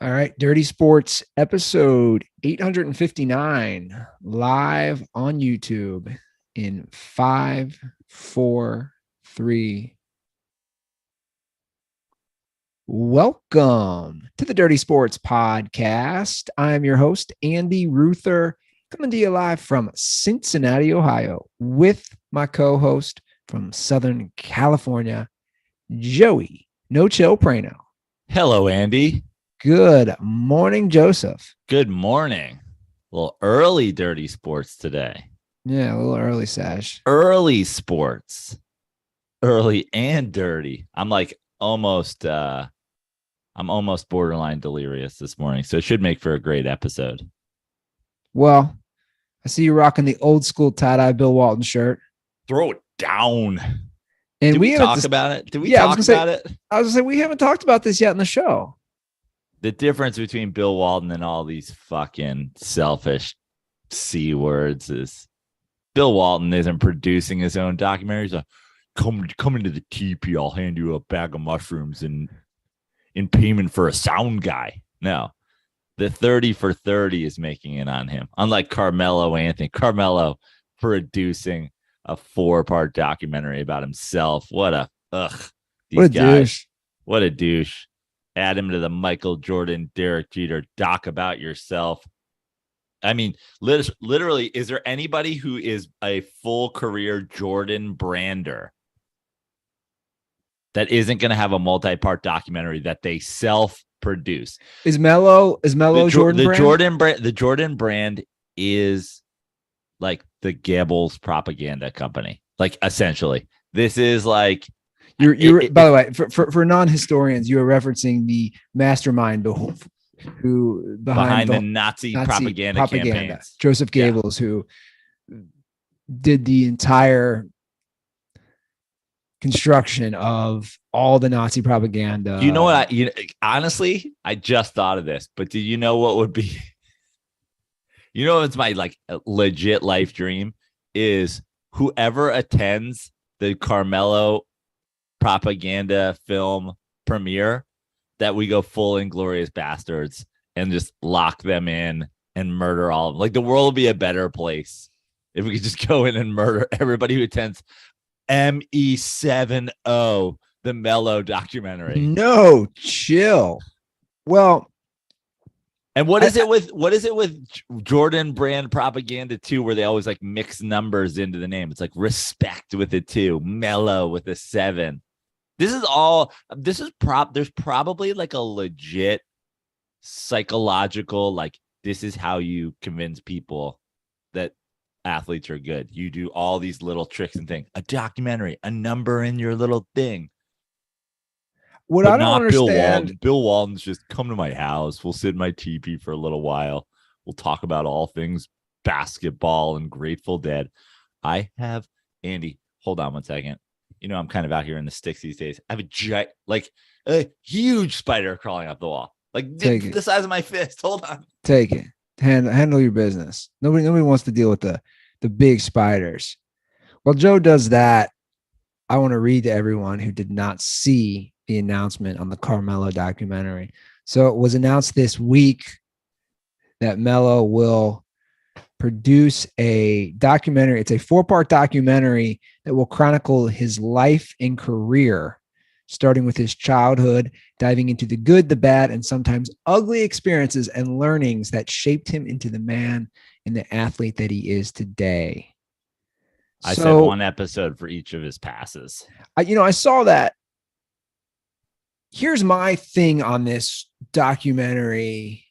All right, Dirty Sports episode 859 live on YouTube in 5, 4, 3. Welcome to the Dirty Sports Podcast. I'm your host, Andy Ruther, coming to you live from Cincinnati, Ohio, with my co-host from Southern California, Joey No Chill Prano. Hello, Andy. Good morning, Joseph. Good morning. A little early Dirty Sports today. Yeah, a little early, Sash. Early sports. Early and dirty. I'm almost borderline delirious this morning, so it should make for a great episode. Well, I see you rocking the old school tie-dye Bill Walton shirt. Throw it down. And Did we talk about it? Did we talk about it? I was going to say, we haven't talked about this yet in the show. The difference between Bill Walton and all these fucking selfish C words is Bill Walton isn't producing his own documentaries. He's like, come into the TP, I'll hand you a bag of mushrooms in payment for a sound guy. No, the 30 for 30 is making it on him. Unlike Carmelo Anthony. Carmelo producing a 4-part documentary about himself. What a douche. What a douche. Add him to the Michael Jordan, Derek Jeter doc about yourself. I mean, literally, is there anybody who is a full career Jordan brander that isn't going to have a multi-part documentary that they self-produce? Is Melo Jordan brand? The Jordan brand is like the Goebbels propaganda company. Like, essentially, this is like. You're by the way, for non-historians, you are referencing the mastermind who behind the Nazi propaganda campaigns. Joseph Goebbels, who did the entire construction of all the Nazi propaganda. You know what? Honestly, I just thought of this, but do you know what would be? You know, it's my legit life dream is whoever attends the Carmelo propaganda film premiere, that we go full Inglorious Bastards and just lock them in and murder all of them. Like, the world will be a better place if we could just go in and murder everybody who attends ME70, the Melo documentary. No, chill. Well, and what is it with Jordan brand propaganda too, where they always mix numbers into the name? It's like respect with a 2, Melo with a 7. There's probably a legit psychological, this is how you convince people that athletes are good. You do all these little tricks and things. A documentary, a number in your little thing. What I don't understand. Bill Walton's just come to my house. We'll sit in my teepee for a little while. We'll talk about all things basketball and Grateful Dead. I have Andy. Hold on one second. You know, I'm kind of out here in the sticks these days. I have a huge spider crawling up the wall, the size of my fist. Hold on. Take it. Handle your business. Nobody wants to deal with the big spiders. While Joe does that, I want to read to everyone who did not see the announcement on the Carmelo documentary. So it was announced this week that Melo will produce a documentary. It's a 4-part documentary that will chronicle his life and career, starting with his childhood, diving into the good, the bad, and sometimes ugly experiences and learnings that shaped him into the man and the athlete that he is today. I said one episode for each of his passes. I saw that. Here's my thing on this documentary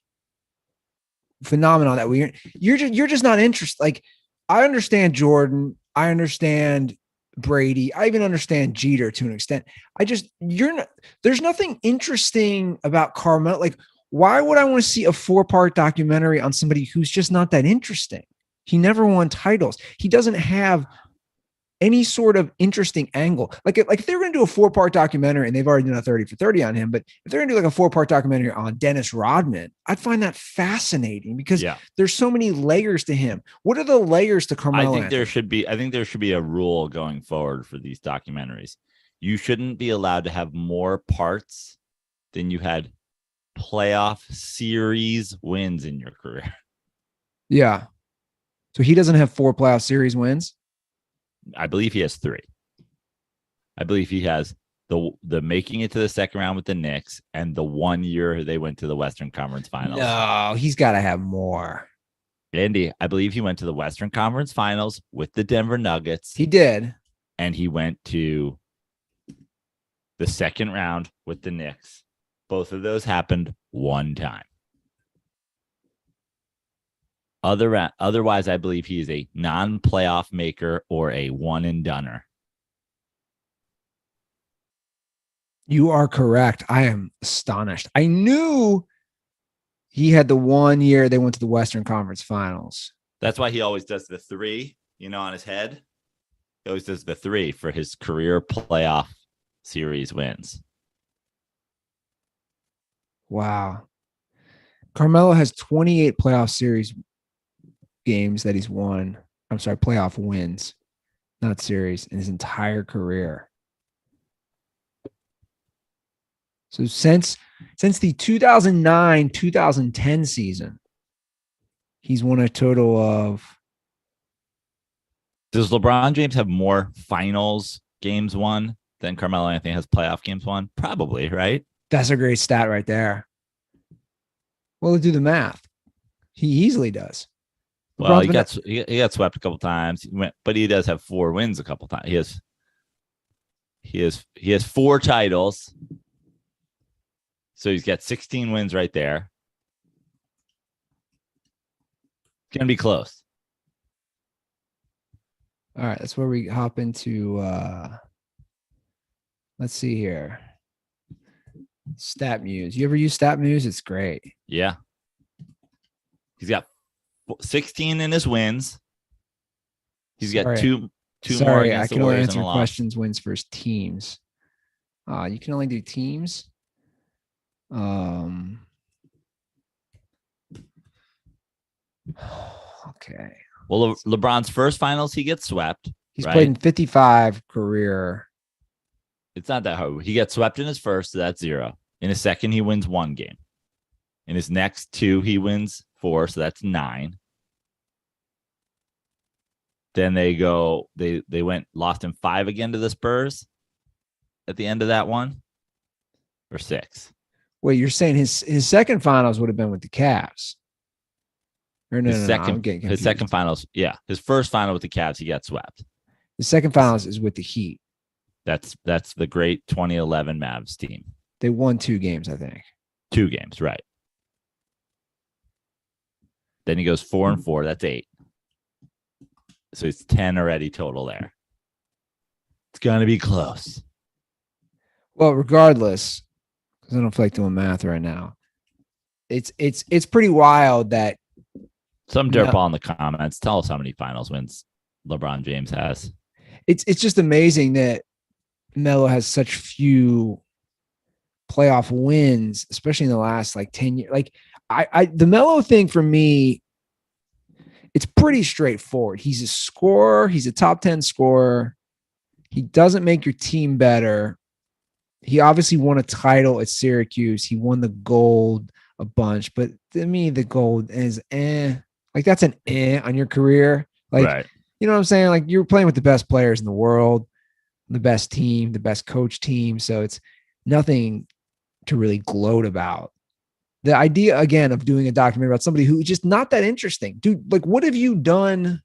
phenomenon that you're just not interested. I understand Jordan, I understand Brady, I even understand Jeter to an extent. There's nothing interesting about Carmelo. Why would I want to see a 4-part documentary on somebody who's just not that interesting? He never won titles. He doesn't have any sort of interesting angle. If they're going to do a 4-part documentary, and they've already done a 30 for 30 on him, but if they're going to do a 4-part documentary on Dennis Rodman, I'd find that fascinating because there's so many layers to him. What are the layers to Carmelo? I think there should be a rule going forward for these documentaries. You shouldn't be allowed to have more parts than you had playoff series wins in your career. Yeah. So he doesn't have 4 playoff series wins. I believe he has 3. I believe he has the making it to the second round with the Knicks and the 1 year they went to the Western Conference Finals. No, he's got to have more. Andy, I believe he went to the Western Conference Finals with the Denver Nuggets. He did. And he went to the second round with the Knicks. Both of those happened one time. Otherwise, I believe he is a non-playoff maker or a one-and-doneer. You are correct. I am astonished. I knew he had the 1 year they went to the Western Conference Finals. That's why he always does the 3, on his head. He always does the 3 for his career playoff series wins. Wow. Carmelo has 28 playoff series games that he's won. I'm sorry, playoff wins, not series, in his entire career. So since the 2009-2010 season, he's won a total of. Does LeBron James have more finals games won than Carmelo Anthony has playoff games won? Probably, right? That's a great stat right there. Well, let's do the math. He easily does. Well, he got swept a couple times, but he does have 4 wins a couple times. He has 4 titles. So he's got 16 wins right there. It's going to be close. All right, that's where we hop into let's see here. Stat Muse. You ever use Stat Muse? It's great. Yeah. He's got 16 in his wins. He's got two more against the Warriors. I can only answer questions, wins for his teams. You can only do teams. Okay. Well, LeBron's first finals, he gets swept. He's played in 55 career. It's not that hard. He gets swept in his first, so that's 0. In his second, he wins 1 game. In his next 2, he wins 4, so that's 9. Then they lost in 5 again to the Spurs at the end of that one, or 6. Wait, you're saying his second finals would have been with the Cavs? Or his second finals, yeah. His first final with the Cavs, he got swept. The second finals is with the Heat. That's the great 2011 Mavs team. They won 2 games, I think. 2 games, right. Then he goes 4-4. That's 8. So it's 10 already total there. It's going to be close. Well, regardless, because I don't feel like doing math right now, it's pretty wild that some DirtBall in the comments. Tell us how many finals wins LeBron James has. It's just amazing that Melo has such few playoff wins, especially in the last 10 years. The Melo thing for me, it's pretty straightforward. He's a scorer. He's a top 10 scorer. He doesn't make your team better. He obviously won a title at Syracuse. He won the gold a bunch, but to me, the gold is that's an on your career. Right. You know what I'm saying? You're playing with the best players in the world, the best team, the best coach team. So it's nothing to really gloat about. The idea, again, of doing a documentary about somebody who is just not that interesting. Dude, what have you done?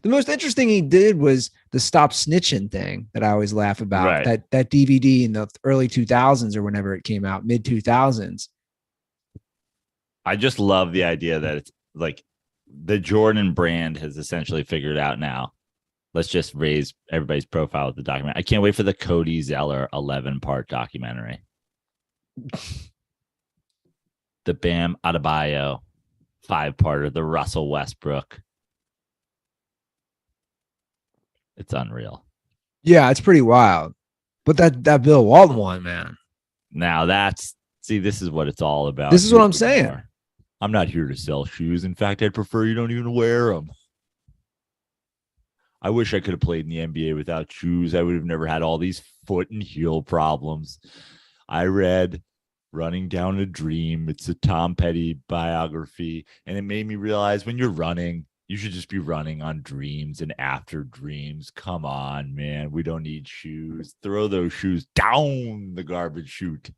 The most interesting he did was the stop snitching thing that I always laugh about. Right. That DVD in the early 2000s or whenever it came out, mid 2000s. I just love the idea that it's the Jordan brand has essentially figured out now. Let's just raise everybody's profile with the documentary. I can't wait for the Cody Zeller 11-part documentary. The Bam Adebayo 5-parter, the Russell Westbrook. It's unreal. Yeah, it's pretty wild. But that Bill Walton one, man. Now this is what it's all about. This is what I'm saying. I'm not here to sell shoes. In fact, I'd prefer you don't even wear them. I wish I could have played in the NBA without shoes. I would have never had all these foot and heel problems. I read running down a dream. It's a Tom Petty biography. And it made me realize when you're running, you should just be running on dreams and after dreams. Come on, man. We don't need shoes. Throw those shoes down the garbage chute.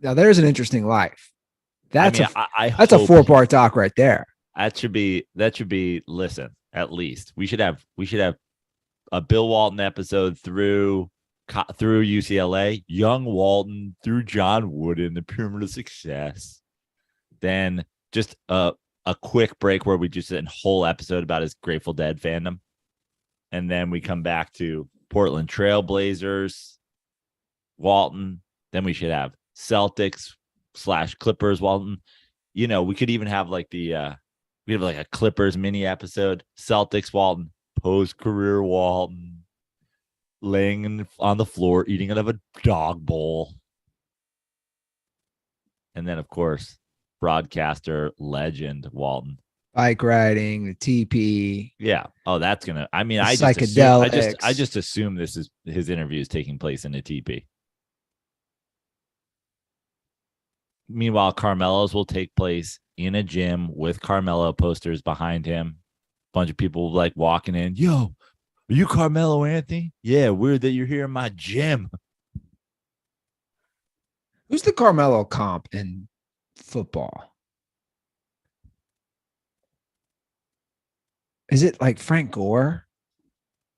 Now there's an interesting life. That's I mean, that's a 4-part doc right there. That should be listen, at least. We should have a Bill Walton episode through UCLA, young Walton through John Wooden, the pyramid of success. Then just a quick break where we just did a whole episode about his Grateful Dead fandom. And then we come back to Portland Trailblazers, Walton. Then we should have Celtics / Clippers, Walton. You know, we could even have like we have like a Clippers mini episode, Celtics, Walton, post-career Walton, laying on the floor, eating out of a dog bowl. And then, of course, broadcaster legend Walton. Bike riding, the TP. Yeah. Oh, that's gonna. I mean, I just assume this is his interview is taking place in a TP. Meanwhile, Carmelo's will take place in a gym with Carmelo posters behind him. Bunch of people like walking in. Yo, are you Carmelo Anthony? Yeah, weird that you're here in my gym. Who's the Carmelo comp in football? Is it like Frank Gore?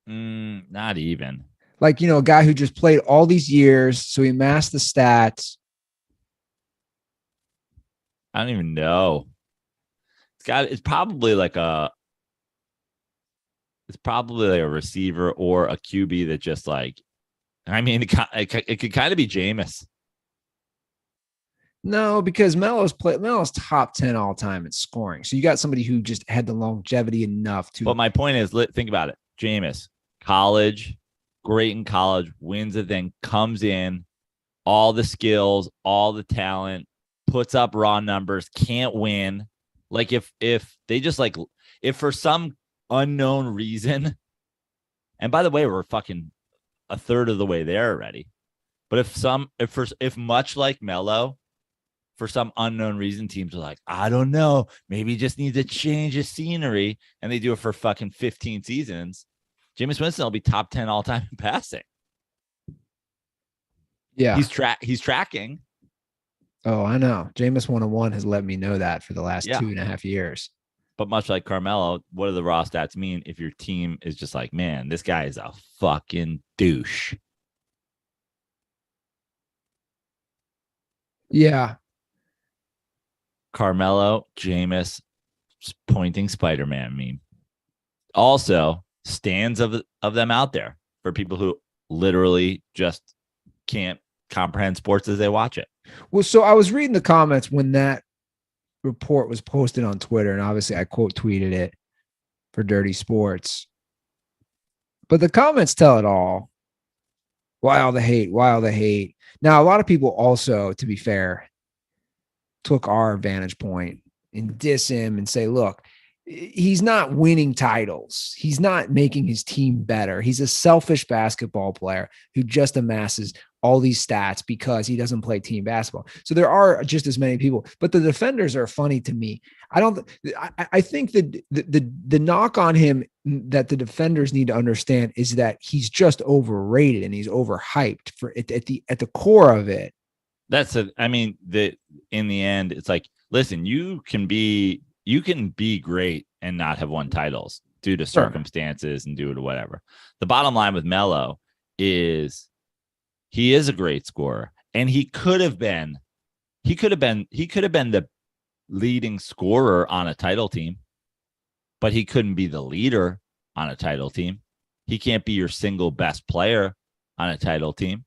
Not even. Like, you know, a guy who just played all these years, so he amassed the stats. I don't even know. It's probably like a receiver or a QB that just like, I mean, it could kind of be Jameis. No, because Melo's top 10 all time in scoring. So you got somebody who just had the longevity enough to. But my point is, think about it. Jameis, college, great in college, wins a thing, comes in, all the skills, all the talent, puts up raw numbers, can't win. Like if they just like, if for some unknown reason, and by the way, we're fucking a third of the way there already. But if much like Melo, for some unknown reason, teams are like, I don't know, maybe just need to change the scenery, and they do it for fucking 15 seasons. Jameis Winston will be top 10 all time in passing. Yeah, he's tracking. Oh, I know. Jameis 101 has let me know that for the last 2.5 years. But much like Carmelo, what do the raw stats mean if your team is just like, man, this guy is a fucking douche? Yeah. Carmelo, Jameis, pointing Spider-Man meme. Also, stands of them out there for people who literally just can't comprehend sports as they watch it. Well, so I was reading the comments when that report was posted on Twitter, and obviously I quote tweeted it for Dirty Sports. But the comments tell it all. Why all the hate? Why all the hate? Now, a lot of people also, to be fair, took our vantage point and diss him and say, look, he's not winning titles. He's not making his team better. He's a selfish basketball player who just amasses all these stats because he doesn't play team basketball. So there are just as many people, but the defenders are funny to me. I think that the knock on him that the defenders need to understand is that he's just overrated and he's overhyped for it at the core of it. In the end, it's like, listen, you can be great and not have won titles due to circumstances and due to whatever. The bottom line with Melo is he is a great scorer, and he could have been the leading scorer on a title team, but he couldn't be the leader on a title team. He can't be your single best player on a title team,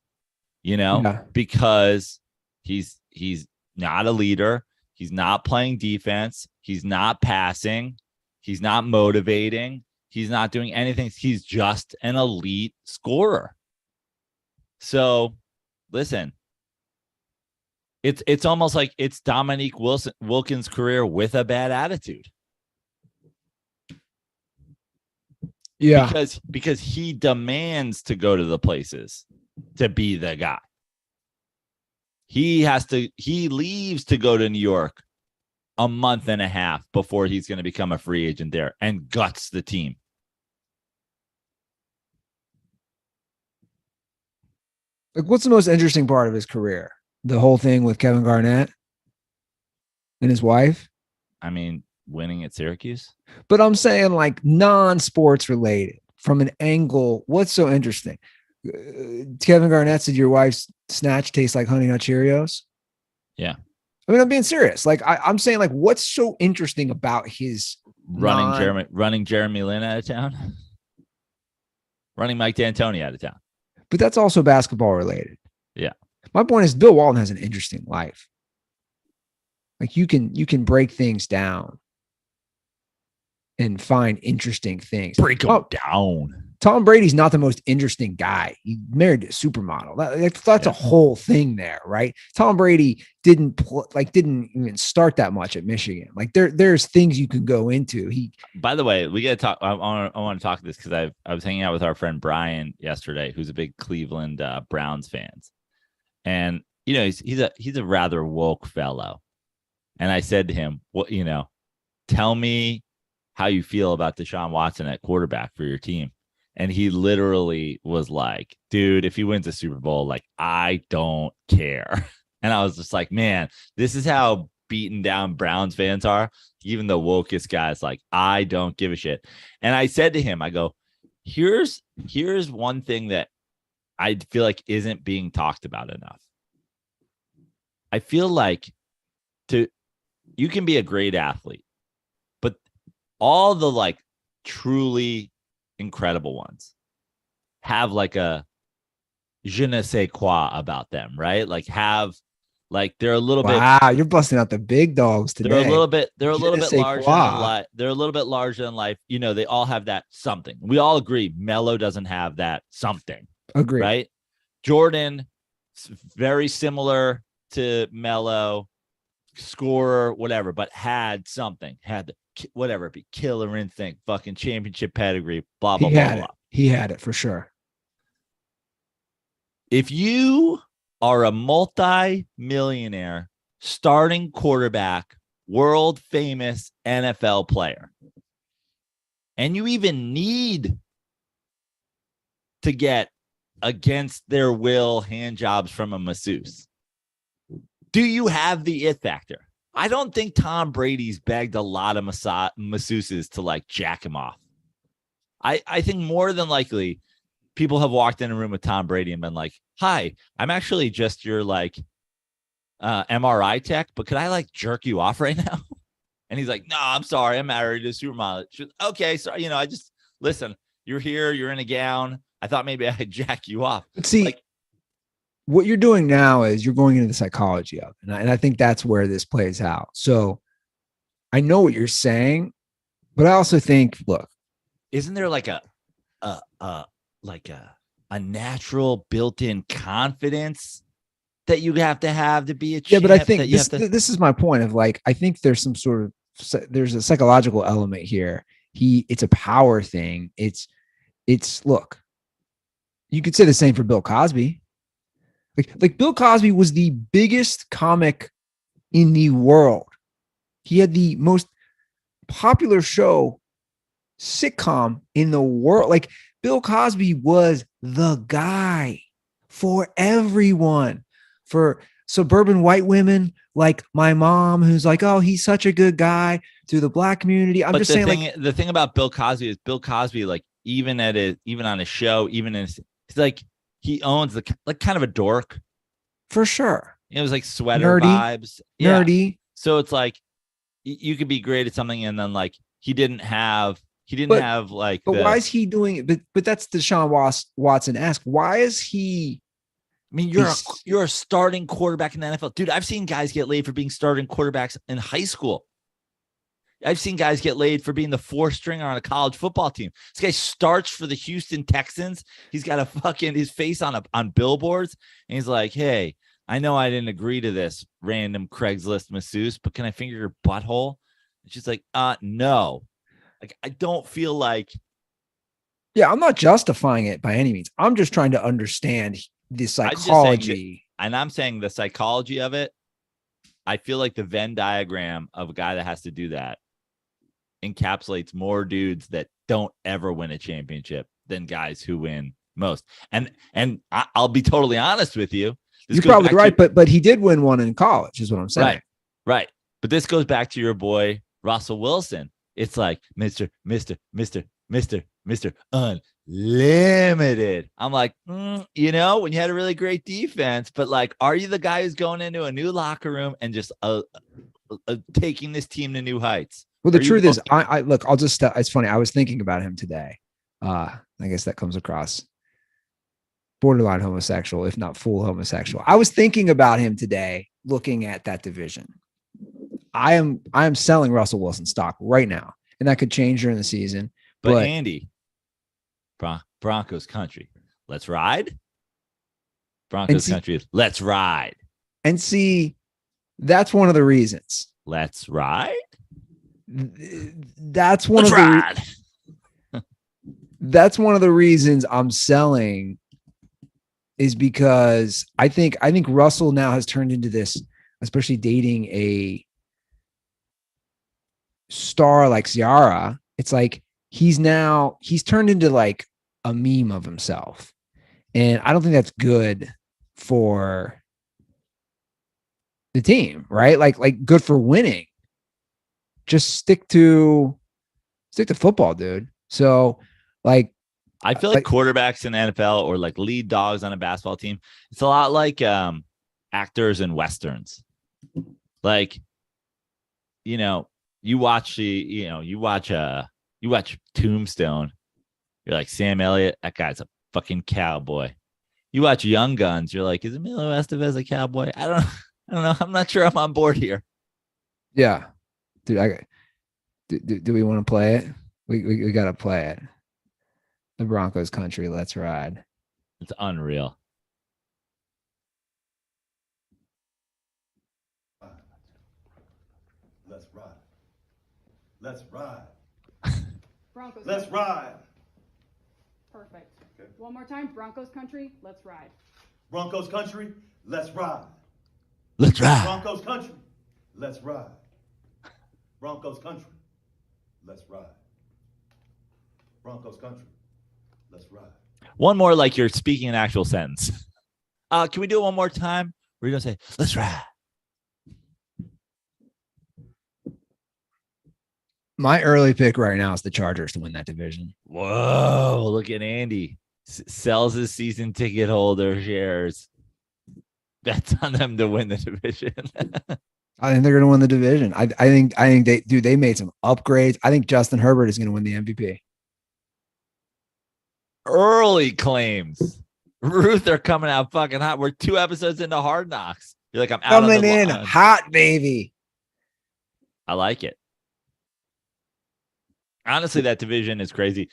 because he's not a leader. He's not playing defense. He's not passing. He's not motivating. He's not doing anything. He's just an elite scorer. So, listen, it's almost like it's Dominique Wilkins' career with a bad attitude. Yeah, because he demands to go to the places to be the guy. He leaves to go to New York a month and a half before he's going to become a free agent there and guts the team. Like, what's the most interesting part of his career? The whole thing with Kevin Garnett and his wife? I mean, winning at Syracuse. But I'm saying like non-sports related from an angle. What's so interesting? Kevin Garnett said your wife's snatch tastes like Honey Nut Cheerios. Yeah. I mean, I'm being serious. Like I'm saying, like, what's so interesting about his running Jeremy Lin out of town, running Mike D'Antoni out of town. But that's also basketball related. Yeah. My point is, Bill Walton has an interesting life. Like you can break things down and find interesting things. Break them down. Tom Brady's not the most interesting guy. He married a supermodel. That's a whole thing there, right? Tom Brady didn't even start that much at Michigan. Like there's things you can go into. By the way, we got to talk. I want to talk this because I was hanging out with our friend Brian yesterday, who's a big Cleveland Browns fans, and he's a rather woke fellow. And I said to him, tell me how you feel about Deshaun Watson at quarterback for your team. And he literally was like, dude, if he wins a Super Bowl, like, I don't care. And I was just like, man, this is how beaten down Browns fans are. Even the wokest guys, like, I don't give a shit. And I said to him, I go, here's one thing that I feel like isn't being talked about enough. I feel like you can be a great athlete, but all the like truly incredible ones have like a je ne sais quoi about them, right? Like they're a little bit. Wow, you're busting out the big dogs today. They're a little bit larger than life. They're a little bit larger than life. They all have that something. We all agree Melo doesn't have that something. Agree. Right? Jordan, very similar to Melo, scorer, whatever, but had something, had the whatever, be killer instinct, fucking championship pedigree, blah, blah, blah, blah. He had it for sure. If you are a multi-millionaire starting quarterback, world famous NFL player, and you even need to get against their will hand jobs from a masseuse, do you have the it factor? I don't think Tom Brady's begged a lot of masseuses to like jack him off. I think more than likely people have walked in a room with Tom Brady and been like, hi, I'm actually just your like MRI tech, but could I like jerk you off right now? And he's like, no, I'm sorry. I'm married to a supermodel. Okay. So, I just listen, you're here, you're in a gown. I thought maybe I'd jack you off. But see, what you're doing now is you're going into the psychology of it. And I think that's where this plays out. So I know what you're saying, but I also think, look, isn't there like a natural built-in confidence that you have to be a champ? Yeah, but I think this is my point of like, I think there's some sort of, there's a psychological element here. It's a power thing. It's look, you could say the same for Bill Cosby. Like Bill Cosby was the biggest comic in the world. He had the most popular sitcom in the world. Like Bill Cosby was the guy for everyone, for suburban white women like my mom, who's like, oh, he's such a good guy, to the black community. I'm just saying, the thing about Bill Cosby is Bill Cosby, like even on his show, he's like, he owns the like kind of a dork for sure. It was like sweater vibes, nerdy. So it's like you could be great at something, and then like he didn't have like. But why is he doing it? But that's Deshaun Watson-esque. Why is he? I mean, you're a starting quarterback in the NFL, dude. I've seen guys get laid for being starting quarterbacks in high school. I've seen guys get laid for being the fourth stringer on a college football team. This guy starts for the Houston Texans. He's got his face on billboards. And he's like, hey, I know I didn't agree to this random Craigslist masseuse, but can I finger your butthole? And she's like, no. Like, I don't feel like. Yeah, I'm not justifying it by any means. I'm just trying to understand the psychology. I'm saying the psychology of it, I feel like the Venn diagram of a guy that has to do that encapsulates more dudes that don't ever win a championship than guys who win most. And I'll be totally honest with you. You're probably right, but he did win one in college, is what I'm saying. Right. But this goes back to your boy Russell Wilson. It's like Mr. Unlimited. I'm like, when you had a really great defense, but like, are you the guy who's going into a new locker room and just taking this team to new heights? Well, the truth is, I look, it's funny. I was thinking about him today. I guess that comes across borderline homosexual, if not full homosexual. I was thinking about him today, looking at that division. I am selling Russell Wilson stock right now, and that could change during the season. But Andy, Broncos country, let's ride. Broncos country, let's ride. And see, that's one of the reasons. Let's ride. That's one of the reasons I'm selling, is because I think Russell now has turned into this, especially dating a star like Ciara. It's like he's turned into like a meme of himself. And I don't think that's good for the team, right? Like good for winning. Just stick to football, dude. So like, I feel like quarterbacks in the NFL or like lead dogs on a basketball team, it's a lot like actors in Westerns. Like, you watch Tombstone. You're like, Sam Elliott, that guy's a fucking cowboy. You watch Young Guns, you're like, is Emilio Estevez a cowboy? I don't know. I'm not sure I'm on board here. Yeah. Dude, do we want to play it? We got to play it. The Broncos country, let's ride. It's unreal. Let's ride. Let's ride. Broncos. Let's ride. Perfect. Okay. One more time. Broncos country, let's ride. Broncos country, let's ride. Let's ride. Broncos country, let's ride. Broncos country, let's ride. Broncos country, let's ride. One more, like you're speaking an actual sentence. Can we do it one more time? We're gonna say, let's ride. My early pick right now is the Chargers to win that division. Whoa, look at Andy. Sells his season ticket holder shares. Bets on them to win the division. I think they're going to win the division. I think they made some upgrades. I think Justin Herbert is going to win the MVP. Early claims. Ruther coming out fucking hot. We're 2 episodes into Hard Knocks. You're like, I'm out coming in hot, baby. I like it. Honestly, that division is crazy.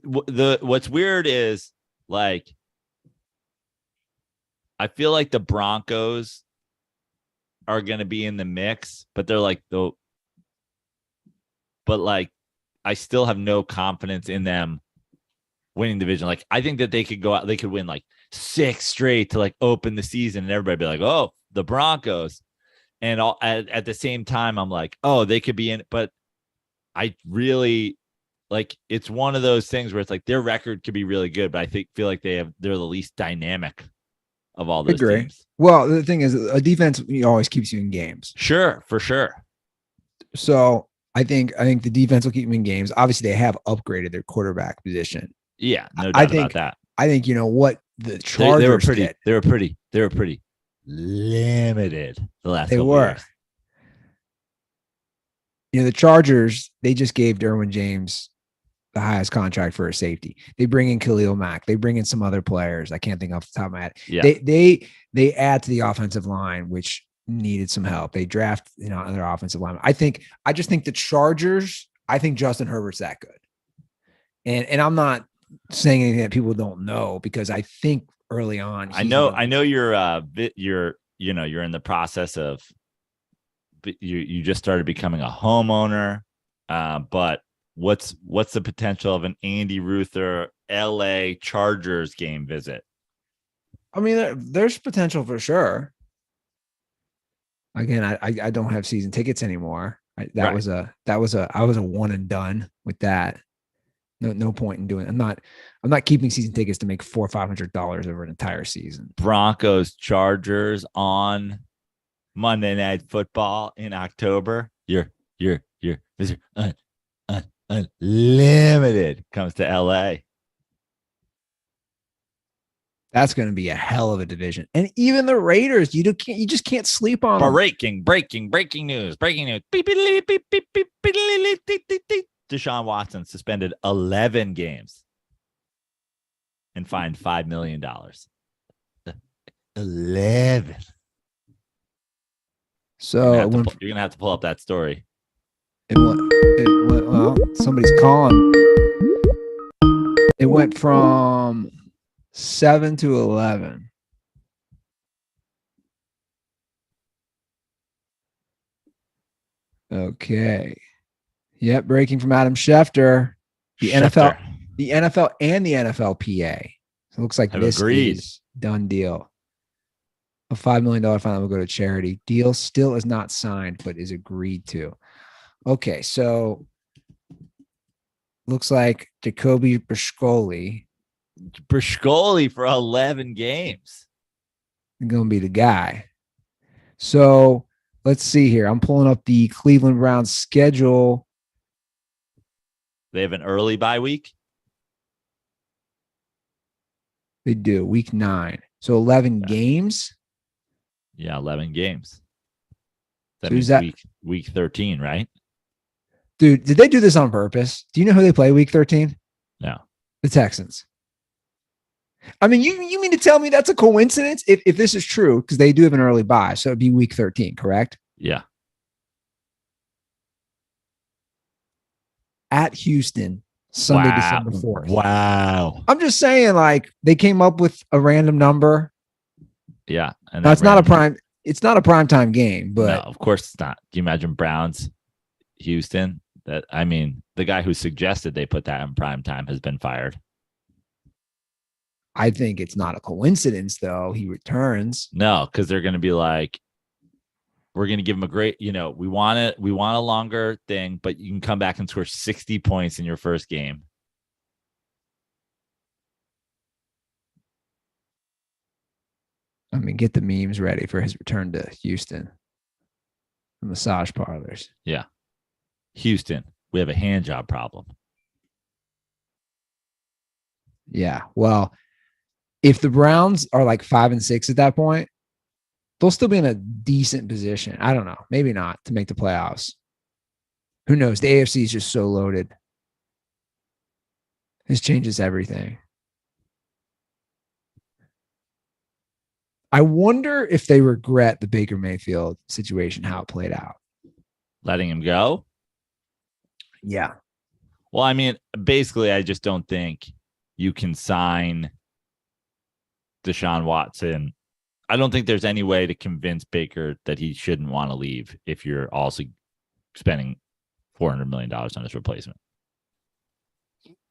What's weird is, like, I feel like the Broncos are going to be in the mix, but they're like I still have no confidence in them winning division. Like, I think that they could go out, they could win like 6 straight to like open the season, and everybody be like, oh, the Broncos. And at the same time, I'm like, oh, they could be in, but I really, like, it's one of those things where it's like their record could be really good, but I feel like they're the least dynamic of all those teams. Well, the thing is, a defense always keeps you in games. Sure, for sure. So I think the defense will keep them in games. Obviously, they have upgraded their quarterback position. Yeah, no doubt about that. I think what the Chargers they were pretty limited the last couple years. The Chargers, they just gave Derwin James the highest contract for a safety. They bring in Khalil Mack. They bring in some other players. I can't think off the top of my head. Yeah. They add to the offensive line, which needed some help. They draft another offensive lineman. I just think the Chargers, I think Justin Herbert's that good. And I'm not saying anything that people don't know, because I think early on, I know you're in the process of, you just started becoming a homeowner, but what's the potential of an Andy Ruther LA Chargers game visit? I mean, there's potential for sure. Again, I don't have season tickets anymore. I was a one and done with that. No point in doing it. I'm not keeping season tickets to make $400 or $500 over an entire season. Broncos Chargers on Monday Night Football in October. You're Mr. Unlimited comes to LA. That's going to be a hell of a division. And even the Raiders, you just can't sleep on them. Breaking news. Deshaun Watson suspended 11 games and fined $5 million. 11. So you're going to have to pull up that story. Well, somebody's calling. It went from 7 to 11. Okay. Yep, breaking from Adam Schefter. The NFL and the NFLPA. So it looks like this is done deal. A $5 million fine will go to charity. Deal still is not signed, but is agreed to. Okay, so looks like Jacoby Brishkoli for 11 games. Going to be the guy. So let's see here. I'm pulling up the Cleveland Browns schedule. They have an early bye week. They do, week 9. So 11 games. Yeah, 11 games. That So means week 13, right? Dude, did they do this on purpose? Do you know who they play week 13? No. The Texans. I mean, you mean to tell me that's a coincidence? If this is true, because they do have an early bye, so it'd be week 13, correct? Yeah. At Houston, Sunday, December 4th. Wow. I'm just saying, like, they came up with a random number. Yeah. And now, it's not a prime time game, but no, of course it's not. Do you imagine Browns, Houston? The guy who suggested they put that in prime time has been fired. I think it's not a coincidence, though. He returns. No, because they're going to be like, we're going to give him a great, we want a longer thing, but you can come back and score 60 points in your first game. I mean, get the memes ready for his return to Houston. The massage parlors. Yeah. Houston, we have a hand job problem. Yeah. Well, if the Browns are like 5-6 at that point, they'll still be in a decent position. I don't know. Maybe not to make the playoffs. Who knows? The AFC is just so loaded. This changes everything. I wonder if they regret the Baker Mayfield situation, how it played out. Letting him go? Yeah. Well, I mean, basically, I just don't think you can sign Deshaun Watson. I don't think there's any way to convince Baker that he shouldn't want to leave if you're also spending $400 million on his replacement.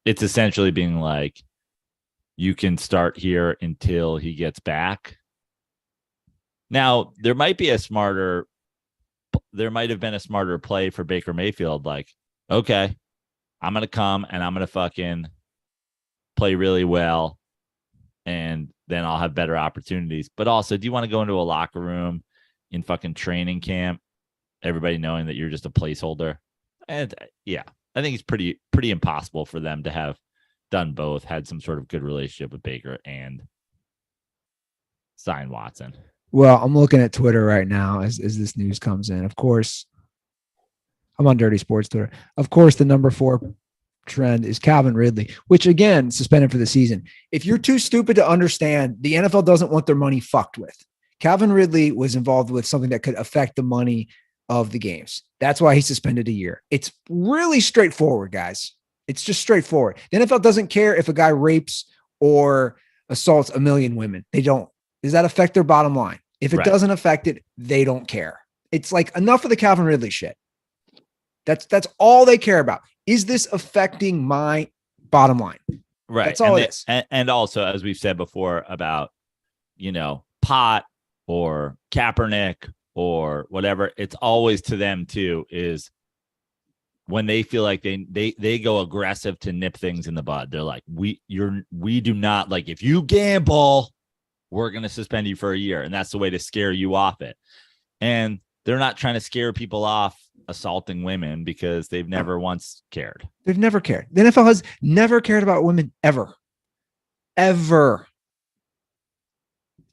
It's essentially being like, you can start here until he gets back. Now, there might have been a smarter play for Baker Mayfield. Like, okay, I'm going to come and I'm going to fucking play really well, and then I'll have better opportunities. But also, do you want to go into a locker room in fucking training camp, everybody knowing that you're just a placeholder? And yeah, I think it's pretty impossible for them to have done both, had some sort of good relationship with Baker and sign Watson. Well, I'm looking at Twitter right now as this news comes in. Of course, I'm on Dirty Sports Twitter. Of course, the number 4 trend is Calvin Ridley, which again, suspended for the season. If you're too stupid to understand, the NFL doesn't want their money fucked with. Calvin Ridley was involved with something that could affect the money of the games. That's why he's suspended a year. It's really straightforward, guys. It's just straightforward. The NFL doesn't care if a guy rapes or assaults 1 million women. They don't. Does that affect their bottom line? If it doesn't affect it, they don't care. It's like enough of the Calvin Ridley shit. That's all they care about. Is this affecting my bottom line? Right. That's all it is. And also, as we've said before about Pot or Kaepernick or whatever, it's always to them too, is when they feel like they go aggressive to nip things in the bud. They're like, we do not, like, if you gamble, we're going to suspend you for a year. And that's the way to scare you off it. And they're not trying to scare people off assaulting women because they've never once cared. They've never cared. The NFL has never cared about women ever.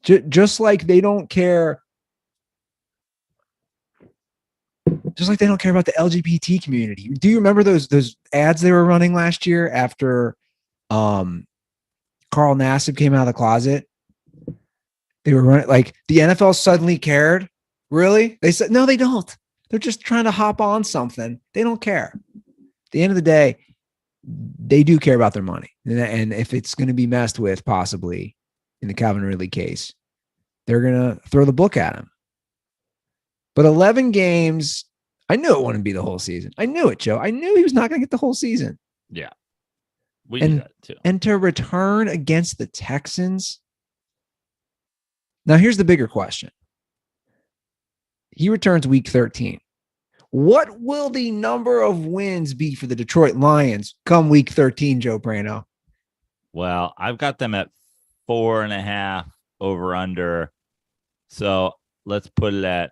Just like they don't care. Just like they don't care about the LGBT community. Do you remember those ads they were running last year after Carl Nassib came out of the closet? They were running like the NFL suddenly cared. Really? They said, no, they don't. They're just trying to hop on something. They don't care. At the end of the day, they do care about their money. And if it's going to be messed with, possibly in the Calvin Ridley case, they're going to throw the book at him. But 11 games, I knew it wouldn't be the whole season. I knew it, Joe. I knew he was not going to get the whole season. Yeah. We knew that too. And to return against the Texans. Now, here's the bigger question. He returns week 13. What will the number of wins be for the Detroit Lions come week 13, Joe Prano? Well, I've got them at 4.5 over under. So let's put it at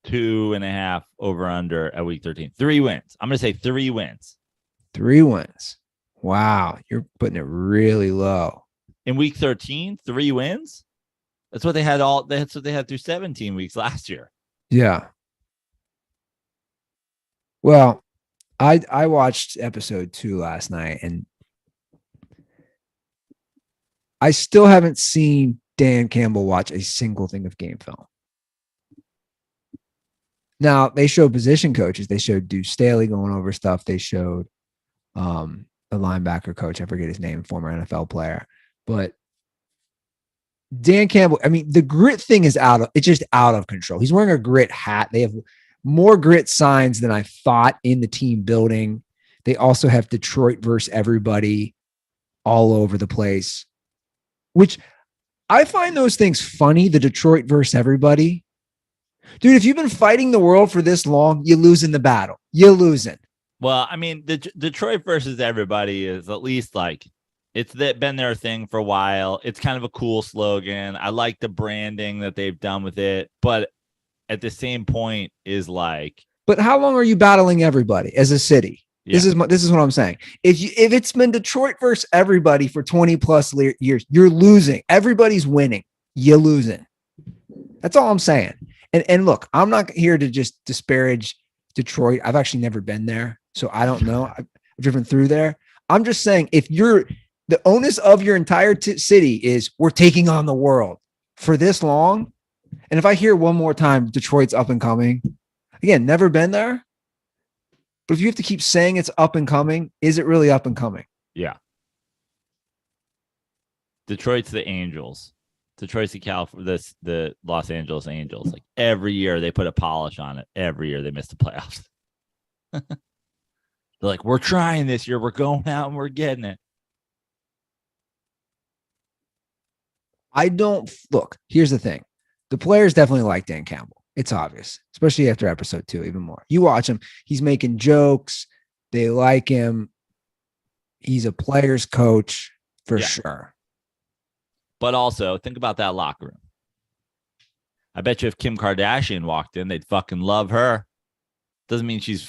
2.5 over under at week 13. 3 wins. I'm going to say 3 wins. 3 wins. Wow. You're putting it really low. In week 13, 3 wins? That's what they had that's what they had through 17 weeks last year. Yeah. Well, I watched episode 2 last night, and I still haven't seen Dan Campbell watch a single thing of game film. Now, they showed position coaches. They showed Deuce Staley going over stuff. They showed the linebacker coach, I forget his name, former NFL player. But Dan Campbell, I mean, the grit thing is it's just out of control. He's wearing a grit hat. They have more grit signs than I thought in the team building. They also have Detroit versus everybody all over the place, which I find those things funny. The Detroit versus everybody. Dude, if you've been fighting the world for this long, you lose in the battle. You're losing. Well, I mean, the Detroit versus everybody is at least like, been their thing for a while. It's kind of a cool slogan. I like the branding that they've done with it, but at the same point is like. But how long are you battling everybody as a city? Yeah. This is what I'm saying. If it's been Detroit versus everybody for 20 plus years, you're losing. Everybody's winning. You're losing. That's all I'm saying. And look, I'm not here to just disparage Detroit. I've actually never been there, so I don't know. I've driven through there. I'm just saying, if you're the onus of your entire city is we're taking on the world for this long. And if I hear one more time, Detroit's up and coming, again, never been there. But if you have to keep saying it's up and coming, is it really up and coming? Yeah. Detroit's the Angels. Detroit's the Los Angeles Angels. Like every year they put a polish on it. Every year they miss the playoffs. They're like, we're trying this year. We're going out and we're getting it. Look, here's the thing. The players definitely like Dan Campbell. It's obvious, especially after episode 2, even more. You watch him. He's making jokes. They like him. He's a player's coach for sure. But also think about that locker room. I bet you if Kim Kardashian walked in, they'd fucking love her. Doesn't mean she's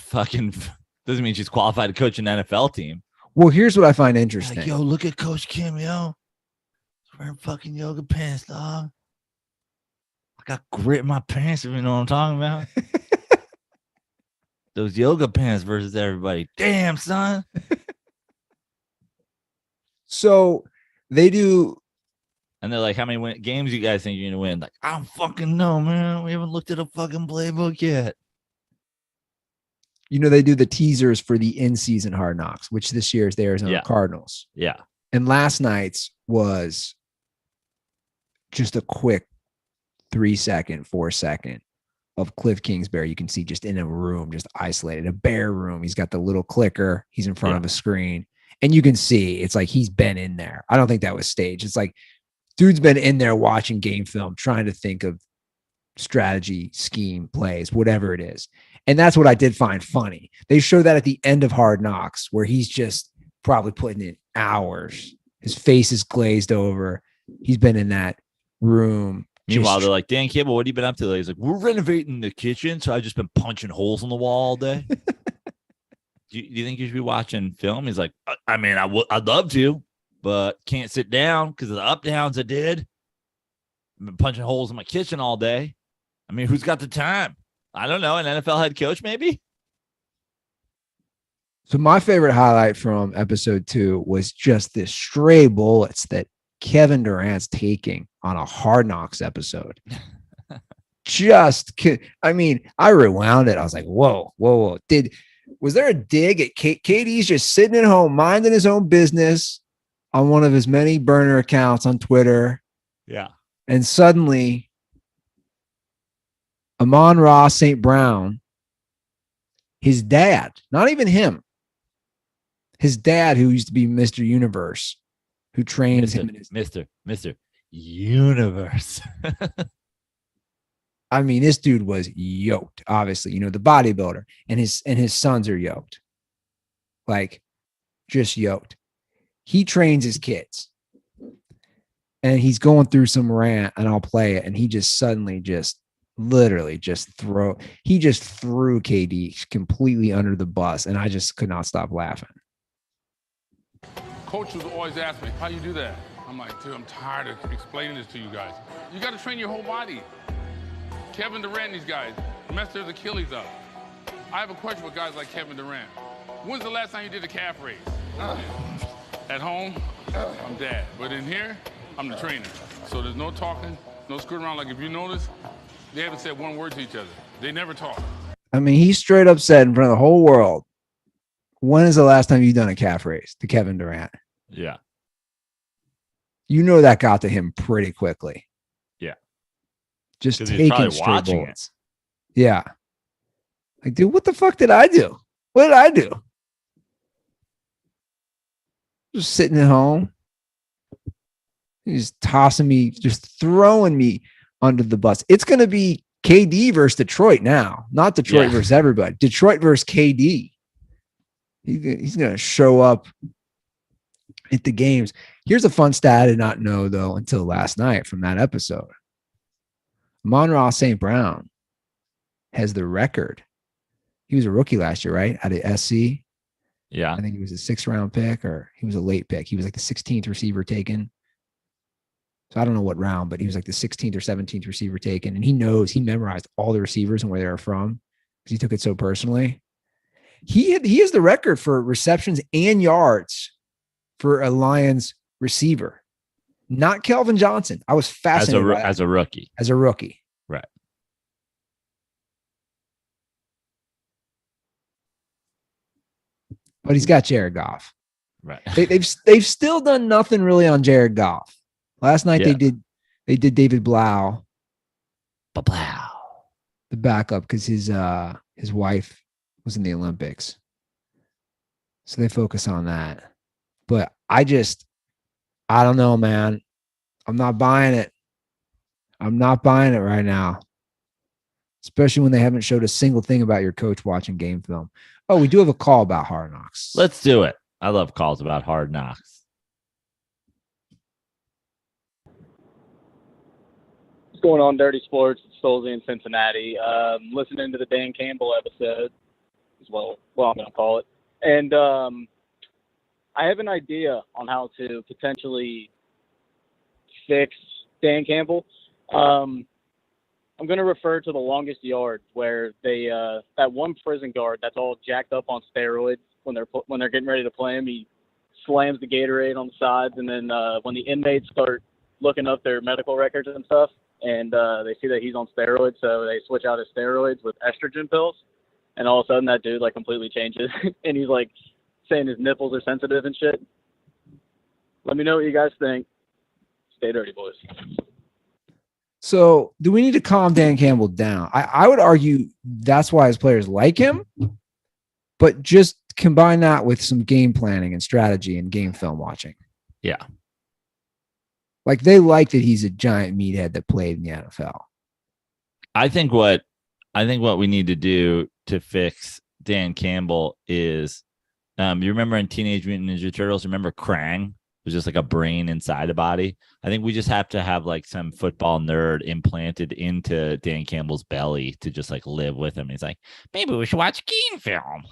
qualified to coach an NFL team. Well, here's what I find interesting. Like, yo, look at Coach Kim, yo. He's wearing fucking yoga pants, dog. I got grit in my pants, if you know what I'm talking about. Those yoga pants versus everybody. Damn, son. So they do. And they're like, how many games you guys think you're going to win? Like, I don't fucking know, man. We haven't looked at a fucking playbook yet. You know, they do the teasers for the in-season Hard Knocks, which this year is the Arizona Cardinals. Yeah. And last night's was just a quick 3-second, 4-second of Cliff Kingsbury. You can see just in a room, just isolated, a bare room. He's got the little clicker. He's in front of a screen. And you can see it's like he's been in there. I don't think that was staged. It's like Dude's been in there watching game film, trying to think of strategy, scheme, plays, whatever it is. And that's what I did find funny. They show that at the end of Hard Knocks, where he's just probably putting in hours. His face is glazed over. He's been in that room. Meanwhile, they're like, Dan Campbell, what have you been up to? He's like, we're renovating the kitchen, so I've just been punching holes in the wall all day. Do you think you should be watching film? He's like, I mean, I'd love to, but can't sit down because of the up downs I did. I've been punching holes in my kitchen all day. I mean, who's got the time? I don't know. An NFL head coach, maybe? So my favorite highlight from episode 2 was just this stray bullets that Kevin Durant's taking on a Hard Knocks episode. I mean, I rewound it. I was like, whoa. Was there a dig at KD's just sitting at home, minding his own business on one of his many burner accounts on Twitter? Yeah. And suddenly, Amon-Ra St. Brown, his dad, not even him, his dad, who used to be Mr. Universe, who trains him. Mr. Universe. I mean, this dude was yoked, obviously, the bodybuilder, and his sons are yoked. Like, just yoked. He trains his kids. And he's going through some rant, and I'll play it, and he just suddenly literally threw KD completely under the bus, and I just could not stop laughing. Coaches always ask me, how you do that? I'm like, dude, I'm tired of explaining this to you guys. You got to train your whole body. Kevin Durant and these guys messed their Achilles up. I have a question with guys like Kevin Durant. When's the last time you did a calf raise? At home, I'm dad. But in here, I'm the trainer. So there's no talking, no screwing around. Like if you notice, they haven't said one word to each other. They never talk. I mean, he straight up said in front of the whole world, when is the last time you've done a calf raise to Kevin Durant? Yeah. That got to him pretty quickly. Yeah. Just taking straight bullets. Yeah. Like, dude, what the fuck did I do? What did I do? Just sitting at home. He's tossing me, just throwing me under the bus. It's going to be KD versus Detroit now, not Detroit versus everybody. Detroit versus KD. He's going to show up at the games. Here's a fun stat I did not know, though, until last night from that episode. Amon-Ra St. Brown has the record. He was a rookie last year, right? Out of SC. Yeah. I think he was a 6th round pick, or he was a late pick. He was like the 16th receiver taken. So I don't know what round, but he was like the 16th or 17th receiver taken. And he memorized all the receivers and where they were from because he took it so personally. He has the record for receptions and yards for a Lions receiver, not Kelvin Johnson. I was fascinated as a rookie. As a rookie. Right. But he's got Jared Goff. Right. They've still done nothing really on Jared Goff. Last night they did David Blau. The backup because his wife was in the Olympics. So they focus on that. But I don't know, man. I'm not buying it. I'm not buying it right now. Especially when they haven't showed a single thing about your coach watching game film. Oh, we do have a call about Hard Knocks. Let's do it. I love calls about Hard Knocks. What's going on, Dirty Sports? It's Stolzy in Cincinnati. Listening to the Dan Campbell episode as well. Well, I'm going to call it. And I have an idea on how to potentially fix Dan Campbell. I'm going to refer to the longest yard where they that one prison guard that's all jacked up on steroids when they're getting ready to play him. He slams the Gatorade on the sides, and then when the inmates start looking up their medical records and stuff, and they see that he's on steroids, so they switch out his steroids with estrogen pills, and all of a sudden that dude like completely changes, and he's like saying his nipples are sensitive and shit. Let me know what you guys think. Stay dirty, boys. So do we need to calm Dan Campbell down? I would argue that's why his players like him, but just combine that with some game planning and strategy and game film watching. Yeah. Like they like that he's a giant meathead that played in the NFL. I think what we need to do to fix Dan Campbell is, you remember in Teenage Mutant Ninja Turtles, remember Krang? It was just like a brain inside a body. I think we just have to have like some football nerd implanted into Dan Campbell's belly to just like live with him. He's like, maybe we should watch Keen film.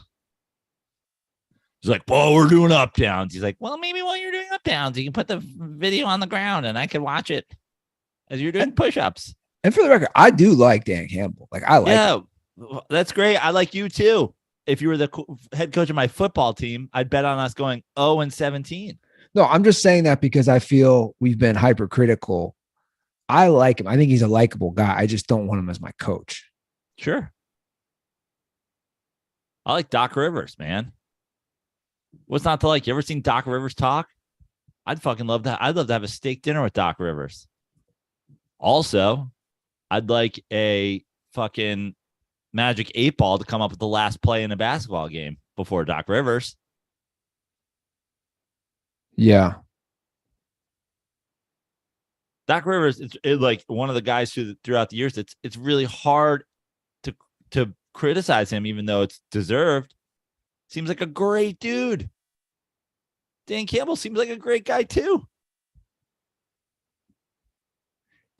He's like, well, we're doing up downs. He's like, well, maybe while you're doing up downs, you can put the video on the ground and I can watch it as you're doing push-ups. And for the record, I do like Dan Campbell. Like I like him. That's great. I like you too. If you were the head coach of my football team, I'd bet on us going 0-17. No, I'm just saying that because I feel we've been hypercritical. I like him. I think he's a likable guy. I just don't want him as my coach. Sure. I like Doc Rivers, man. What's not to like? You ever seen Doc Rivers talk? I'd fucking love that. I'd love to have a steak dinner with Doc Rivers. Also, I'd like a fucking Magic 8-Ball to come up with the last play in a basketball game before Doc Rivers. Yeah. Doc Rivers, it's like one of the guys throughout the years. It's really hard to criticize him, even though it's deserved. Seems like a great dude. Dan Campbell seems like a great guy too.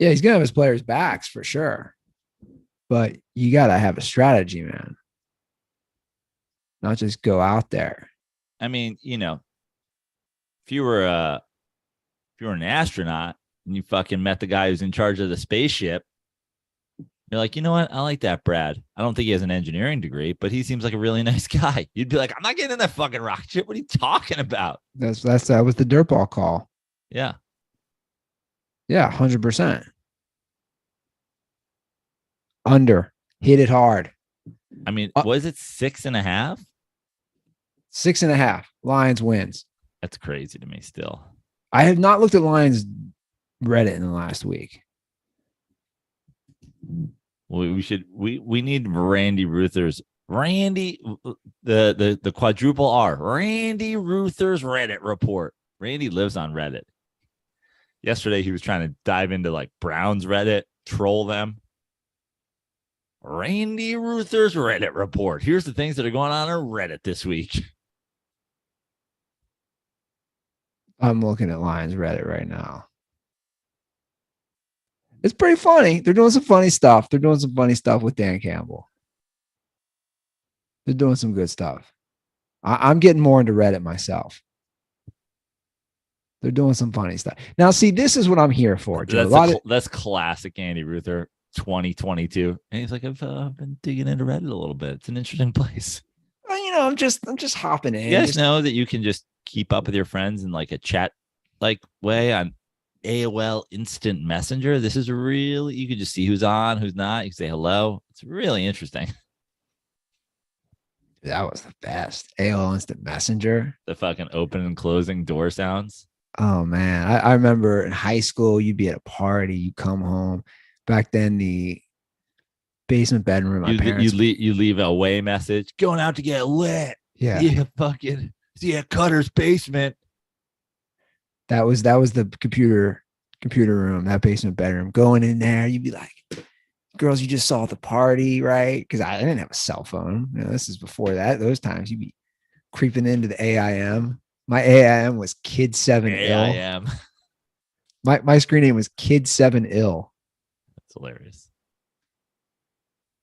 Yeah, he's gonna have his players' backs for sure. But you gotta have a strategy, man. Not just go out there. I mean, you know, if you were an astronaut and you fucking met the guy who's in charge of the spaceship, you're like, you know what? I like that Brad. I don't think he has an engineering degree, but he seems like a really nice guy. You'd be like, I'm not getting in that fucking rocket ship. What are you talking about? That was the DirtBall call. Yeah. Yeah, 100%. Under. Hit it hard. I mean, was it 6.5? 6.5. Lions wins. That's crazy to me still. I have not looked at Lions Reddit in the last week. We need Randy Ruther's the quadruple R. Randy Ruther's Reddit report. Randy lives on Reddit. Yesterday he was trying to dive into like Brown's Reddit, troll them. Randy Ruther's Reddit report. Here's the things that are going on Reddit this week. I'm looking at Lions Reddit right now. It's pretty funny. They're doing some funny stuff. They're doing some funny stuff with Dan Campbell. They're doing some good stuff. I'm getting more into Reddit myself. They're doing some funny stuff. Now, see, this is what I'm here for, Joe. That's classic Andy Ruther 2022. And he's like, I've been digging into Reddit a little bit. It's an interesting place. Well, you know, I'm just hopping in. You guys know that you can just keep up with your friends in like a chat like way on AOL Instant Messenger. This is really, you can just see who's on, who's not. You can say hello. It's really interesting. That was the best. AOL Instant Messenger. The fucking open and closing door sounds. Oh, man. I remember in high school, you'd be at a party, you come home. Back then, the basement bedroom, my parents. You leave a away message, going out to get lit. Yeah. Yeah, fucking see at Cutter's basement. That was the computer room, that basement bedroom. Going in there, you'd be like, girls, you just saw the party, right? Because I didn't have a cell phone. You know, this is before that. Those times you'd be creeping into the AIM. My AIM was Kid 7 AIM. Ill. My screen name was Kid 7 Ill. That's hilarious.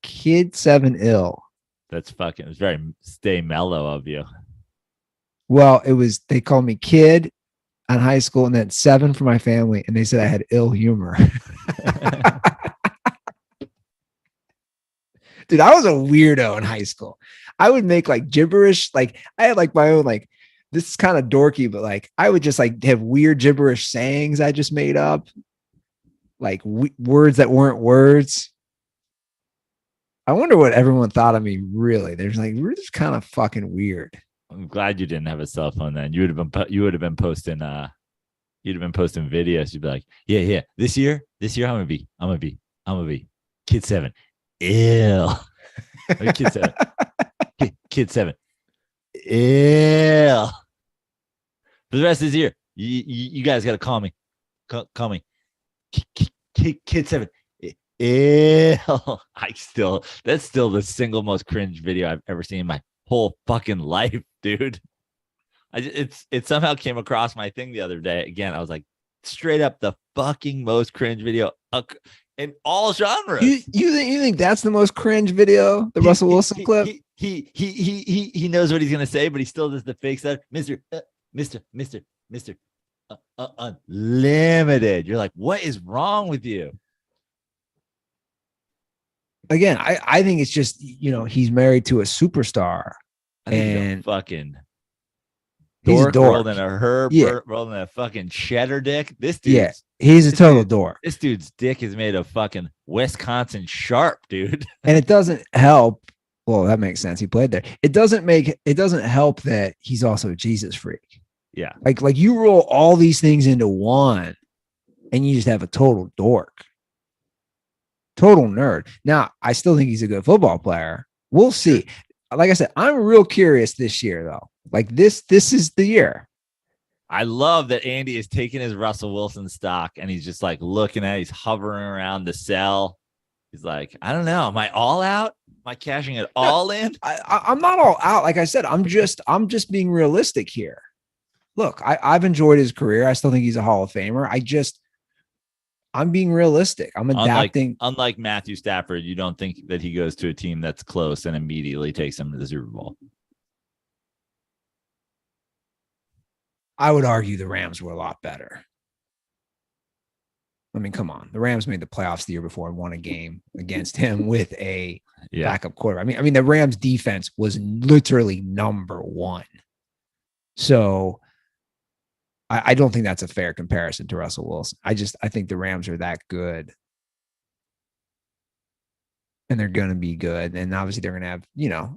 Kid 7 Ill. That's fucking, it was very stay mellow of you. Well, they called me Kid on high school and then 7 for my family. And they said I had ill humor. Dude, I was a weirdo in high school. I would make like gibberish. Like I had like my own, like, this is kind of dorky, but like I would just like have weird gibberish sayings I just made up. Like words that weren't words. I wonder what everyone thought of me, really. There's like, we're just kind of fucking weird. I'm glad you didn't have a cell phone then. You would have been posting videos. You'd be like, yeah. This year I'm gonna be Kid 7 ill. Kid 7. Kid 7 ill. For the rest of this year, you guys gotta call me coming. Kid 7. Ew. That's still the single most cringe video I've ever seen in my whole fucking life, dude. It somehow came across my thing the other day. Again, I was like, straight up the fucking most cringe video in all genres. You think that's the most cringe video? The Russell Wilson clip? He knows what he's gonna say, but he still does the fake stuff. Mister Unlimited. You're like, what is wrong with you? Again, I think it's just, he's married to a superstar. And fucking he's dork, a dork. Rolling a herb, rolling a fucking cheddar dick. This dude, he's a total dork. This dude's dick is made of fucking Wisconsin sharp, dude. And it doesn't help. Well, that makes sense. He played there. It doesn't help that he's also a Jesus freak. Yeah. Like you roll all these things into one and you just have a total dork. Total nerd. Now, I still think he's a good football player. We'll see. Like I said, I'm real curious this year, though. Like this is the year. I love that Andy is taking his Russell Wilson stock and he's just like looking at it. He's hovering around the cell. He's like, I don't know. Am I all out? Am I cashing it all in? I'm not all out. Like I said, I'm just being realistic here. Look, I've enjoyed his career. I still think he's a Hall of Famer. I'm being realistic. I'm adapting. Unlike Matthew Stafford, you don't think that he goes to a team that's close and immediately takes them to the Super Bowl. I would argue the Rams were a lot better. I mean, come on. The Rams made the playoffs the year before and won a game against him with a backup quarterback. I mean, the Rams defense was literally number one. So I don't think that's a fair comparison to Russell Wilson. I think the Rams are that good. And they're going to be good. And obviously they're going to have,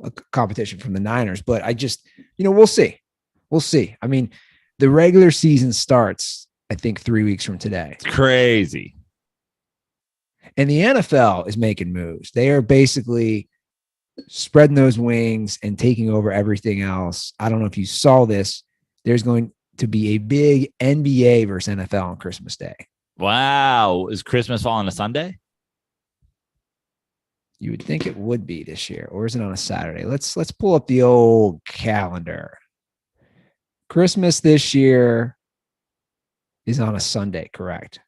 a competition from the Niners. But we'll see. We'll see. I mean, the regular season starts, I think, 3 weeks from today. It's crazy. And the NFL is making moves. They are basically spreading those wings and taking over everything else. I don't know if you saw this. There's going to be a big NBA versus NFL on Christmas Day. Wow. Is Christmas fall on a Sunday? You would think it would be this year. Or is it on a Saturday? Let's pull up the old calendar. Christmas this year is on a Sunday, correct?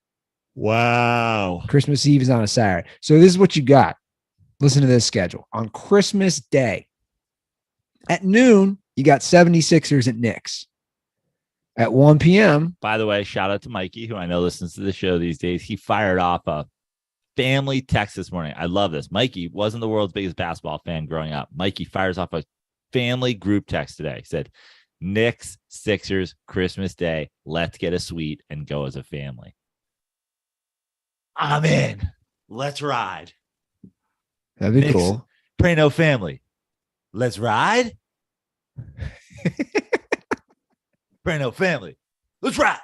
Wow. Christmas Eve is on a Saturday. So this is what you got. Listen to this schedule. On Christmas Day, at noon, you got 76ers at Knicks. At 1 p.m. By the way, shout out to Mikey, who I know listens to the show these days. He fired off a family text this morning. I love this. Mikey wasn't the world's biggest basketball fan growing up. Mikey fires off a family group text today. He said, Knicks, Sixers, Christmas Day. Let's get a suite and go as a family. I'm in. Let's ride. That'd be Knicks, cool. Pray no family. Let's ride. Pray no family. Let's ride.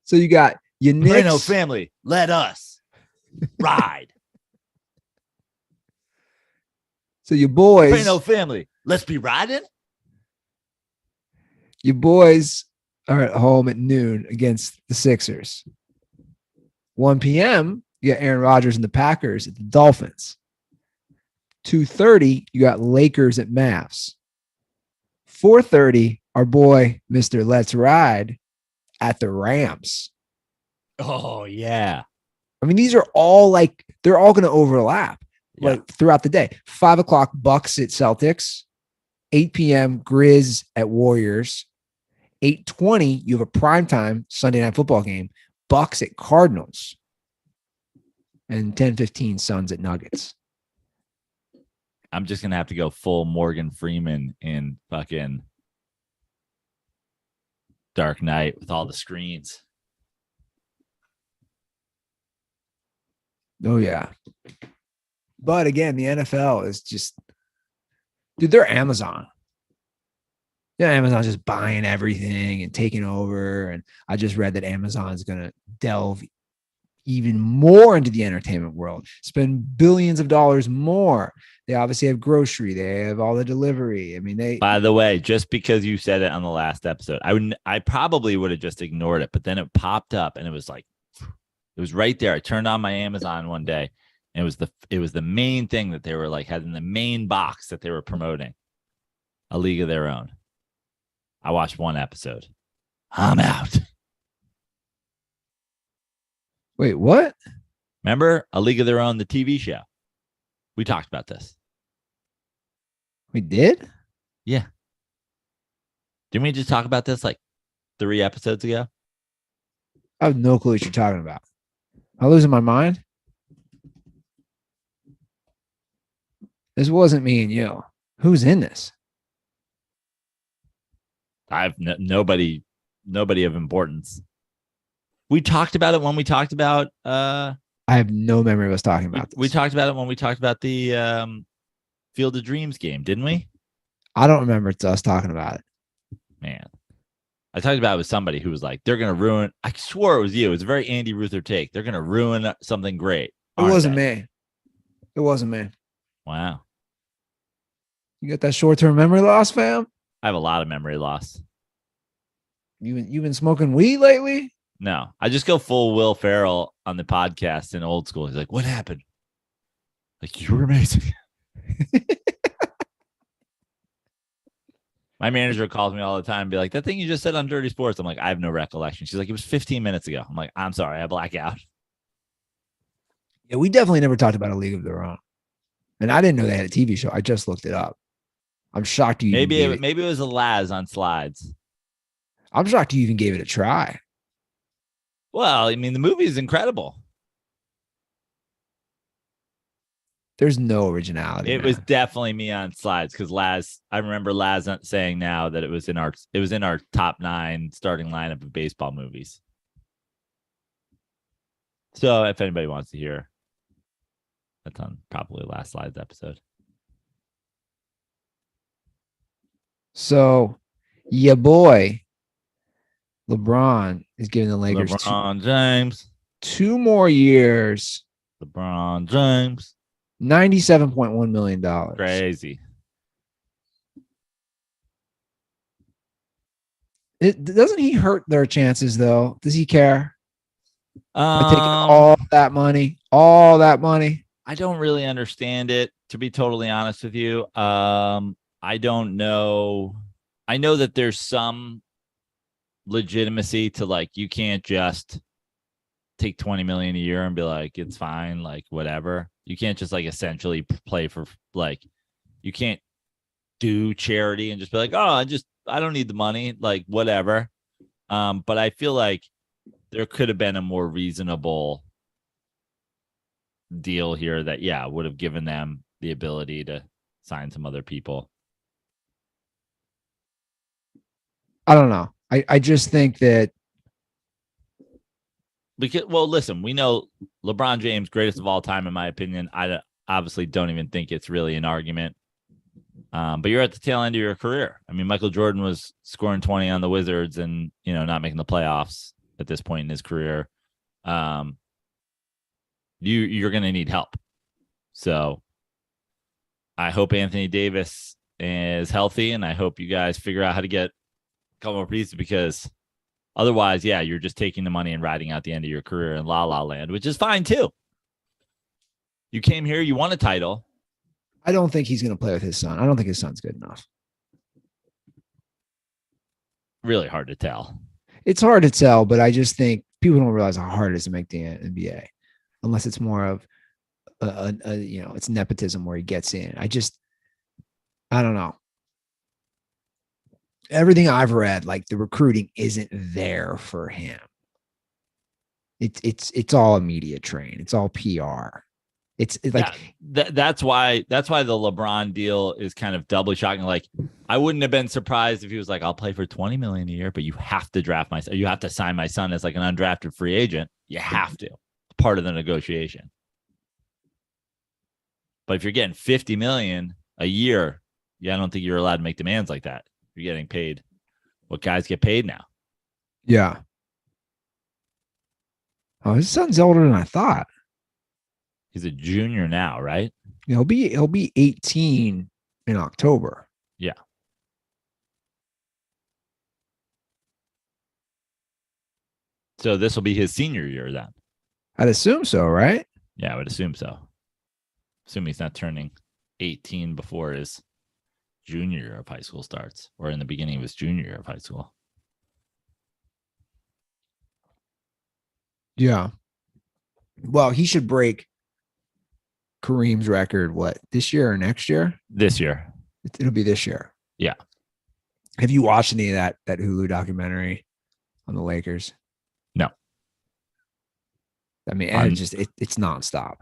So you got your Knicks. Pray no family. Let us ride. So your boys. Pray no family. Let's be riding. Your boys are at home at noon against the Sixers. 1 p.m., you got Aaron Rodgers and the Packers at the Dolphins. 2:30, you got Lakers at Mavs. 4:30, our boy, Mr. Let's Ride at the Rams. Oh, yeah. I mean, these are all they're all going to overlap throughout the day. 5 o'clock, Bucks at Celtics. 8 p.m., Grizz at Warriors. 8:20, you have a primetime Sunday night football game. Bucks at Cardinals. And 10:15, Suns at Nuggets. I'm just going to have to go full Morgan Freeman in fucking Dark Knight with all the screens. Oh, yeah. But again, the NFL is just, dude, they're Amazon. Yeah, Amazon's just buying everything and taking over. And I just read that Amazon is going to delve even more into the entertainment world, spend billions of dollars more. They obviously have grocery. They have all the delivery. I mean, By the way, just because you said it on the last episode, I probably would have just ignored it, but then it popped up and it was like, it was right there. I turned on my Amazon one day, and it was the main thing that they were like had in the main box that they were promoting, A League of Their Own. I watched one episode. I'm out. Wait, what? Remember A League of Their Own, the TV show? We talked about this. We did? Yeah. Didn't we just talk about this like 3 episodes ago? I have no clue what you're talking about. Am I losing my mind? This wasn't me and you. Who's in this? I've nobody of importance. We talked about it when we talked about I have no memory of us talking about this. we talked about it when we talked about the Field of Dreams game, didn't we? I don't remember it's us talking about it. Man. I talked about it with somebody who was like, they're going to ruin. I swore it was you. It was a very Andy Ruther take. They're going to ruin something great. It wasn't me. It wasn't me. Wow. You got that short-term memory loss, fam? I have a lot of memory loss. You've been smoking weed lately? No, I just go full Will Ferrell on the podcast in Old School. He's like, what happened? Like, you were amazing. My manager calls me all the time and be like, that thing you just said on Dirty Sports. I'm like, I have no recollection. She's like, it was 15 minutes ago. I'm like, I'm sorry. I black out. Yeah, we definitely never talked about A League of Their Own. And I didn't know they had a TV show. I just looked it up. I'm shocked you maybe it was a Laz on Slides. I'm shocked you even gave it a try. Well, I mean, the movie is incredible. There's no originality. It was definitely me on Slides because I remember Laz saying now that it was in our top 9 starting lineup of baseball movies. So if anybody wants to hear, that's on probably last Slides episode. So, your boy LeBron is giving the Lakers LeBron James 2 more years. LeBron James. $97.1 million. Crazy. Doesn't he hurt their chances though? Does he care? Taking All that money, all that money. I don't really understand it, to be totally honest with you. I don't know. I know that there's some legitimacy to like, you can't just take 20 million a year and be like, it's fine, like whatever. You can't just like essentially play for like, you can't do charity and just be like, oh, I don't need the money, like whatever. But I feel like there could have been a more reasonable deal here that, yeah, would have given them the ability to sign some other people. I don't know. I just think that because, well, listen, we know LeBron James, greatest of all time, in my opinion. I obviously don't even think it's really an argument. But you're at the tail end of your career. I mean, Michael Jordan was scoring 20 on the Wizards and, not making the playoffs at this point in his career. You're going to need help. So I hope Anthony Davis is healthy, and I hope you guys figure out how to get a couple more pieces, because otherwise, yeah, you're just taking the money and riding out the end of your career in La La Land, which is fine too. You came here, you won a title. I don't think he's going to play with his son. I don't think his son's good enough. Really hard to tell. It's hard to tell, but I just think people don't realize how hard it is to make the NBA, unless it's more of it's nepotism where he gets in. I don't know. Everything I've read, like the recruiting isn't there for him. It's all a media train. It's all PR. It's like that's why the LeBron deal is kind of doubly shocking. Like, I wouldn't have been surprised if he was like, I'll play for $20 million a year, but you have to draft my son. You have to sign my son as like an undrafted free agent. You have to. It's part of the negotiation. But if you're getting $50 million a year, I don't think you're allowed to make demands like that. You're getting paid what guys get paid now. Yeah. Oh, his son's older than I thought. He's a junior now, right? He'll be 18 in October. Yeah. So this will be his senior year then. I'd assume so, right? Yeah, I would assume so. Assume he's not turning 18 before his junior year of high school starts, or in the beginning of his junior year of high school. Yeah. Well, he should break Kareem's record, what, this year or next year? This year. It'll be this year. Yeah. Have you watched any of that Hulu documentary on the Lakers? No. I mean, it's nonstop.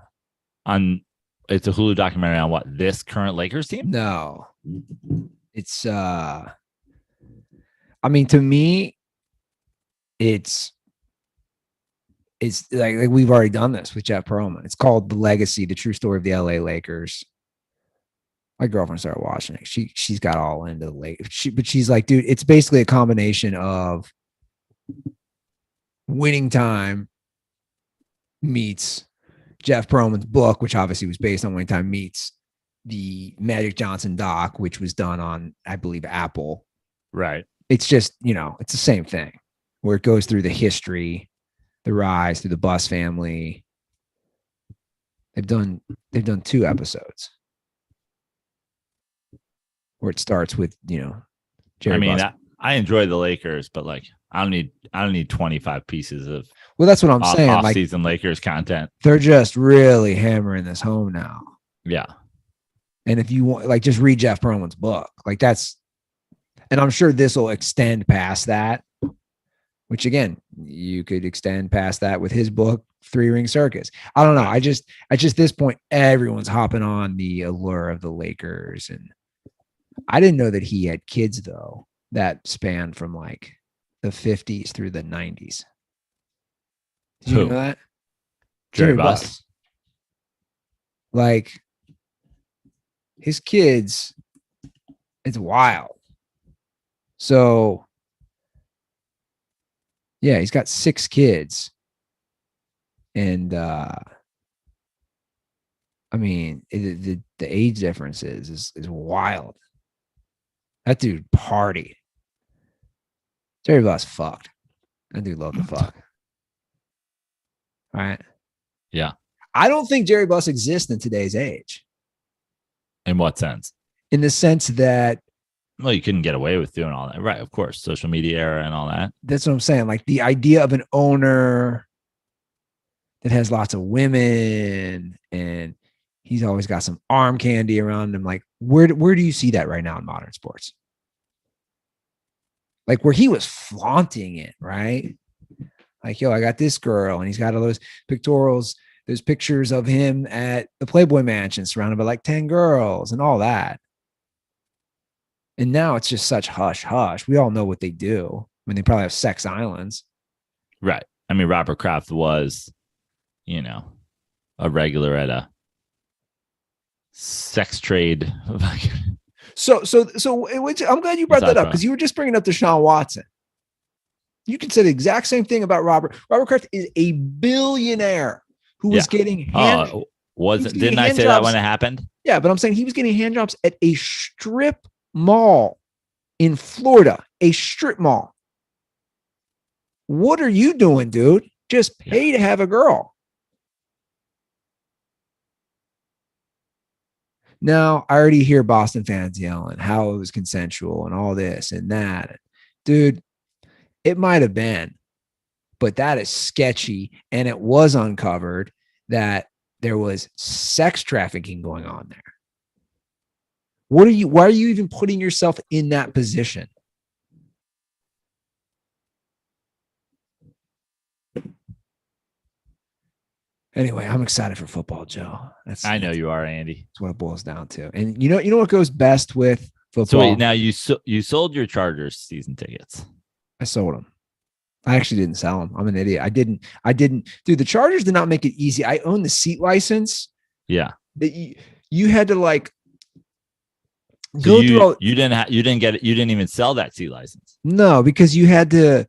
It's a Hulu documentary on what, this current Lakers team? No. It's I mean, to me, it's like we've already done this with Jeff Pearlman. It's called The Legacy, the true story of the LA Lakers. My girlfriend started watching it. She's got all into the Lakers. But she's like, dude, it's basically a combination of Winning Time meets Jeff Pearlman's book, which obviously was based on Winning Time, meets the Magic Johnson doc, which was done on, I believe, Apple. Right. It's just, it's the same thing where it goes through the history, the rise through the Buss family. They've done 2 episodes where it starts with, Jerry Buss. I enjoy the Lakers, but like I don't need 25 pieces of that's what I'm saying. Off-season Lakers content. They're just really hammering this home now. Yeah. And if you want, just read Jeff Pearlman's book, and I'm sure this will extend past that, which again, you could extend past that with his book, 3 Ring Circus. I don't know. I just this point, everyone's hopping on the allure of the Lakers. And I didn't know that he had kids though, that spanned from like the 50s through the 90s. Did you know that? Jerry Buss. Like his kids, it's wild. So yeah, he's got 6 kids. And I mean, the age difference is wild. That dude partied. Jerry Buss fucked. That dude loved to fuck. All right. Yeah. I don't think Jerry Buss exists in today's age. In what sense? In the sense that, well, you couldn't get away with doing all that. Right. Of course. Social media era and all that. That's what I'm saying. Like the idea of an owner that has lots of women and he's always got some arm candy around him. Like where do you see that right now in modern sports? Like where he was flaunting it, right? Like, yo, I got this girl, and he's got all those pictorials, those pictures of him at the Playboy Mansion surrounded by like 10 girls and all that. And now it's just such hush hush. We all know what they do. I mean, they probably have sex islands. Right. I mean, Robert Kraft was, a regular at a sex trade. So I'm glad you brought that up because you were just bringing up Deshaun Watson. You could say the exact same thing about Robert. Robert Kraft is a billionaire who was getting didn't I say that when it happened? Yeah, but I'm saying he was getting hand jobs at a strip mall in Florida, a strip mall. What are you doing, dude? Just pay to have a girl. Now, I already hear Boston fans yelling how it was consensual and all this and that. Dude, it might have been, but that is sketchy. And it was uncovered that there was sex trafficking going on there. Why are you even putting yourself in that position? Anyway, I'm excited for football, Joe. I know you are, Andy. That's what it boils down to. And you know what goes best with football? So wait, now you sold your Chargers season tickets. I sold them. I actually didn't sell them. I'm an idiot. I didn't. Dude, the Chargers did not make it easy. I own the seat license. Yeah. That you had to like go through all. You didn't get it. You didn't even sell that seat license. No, because you had to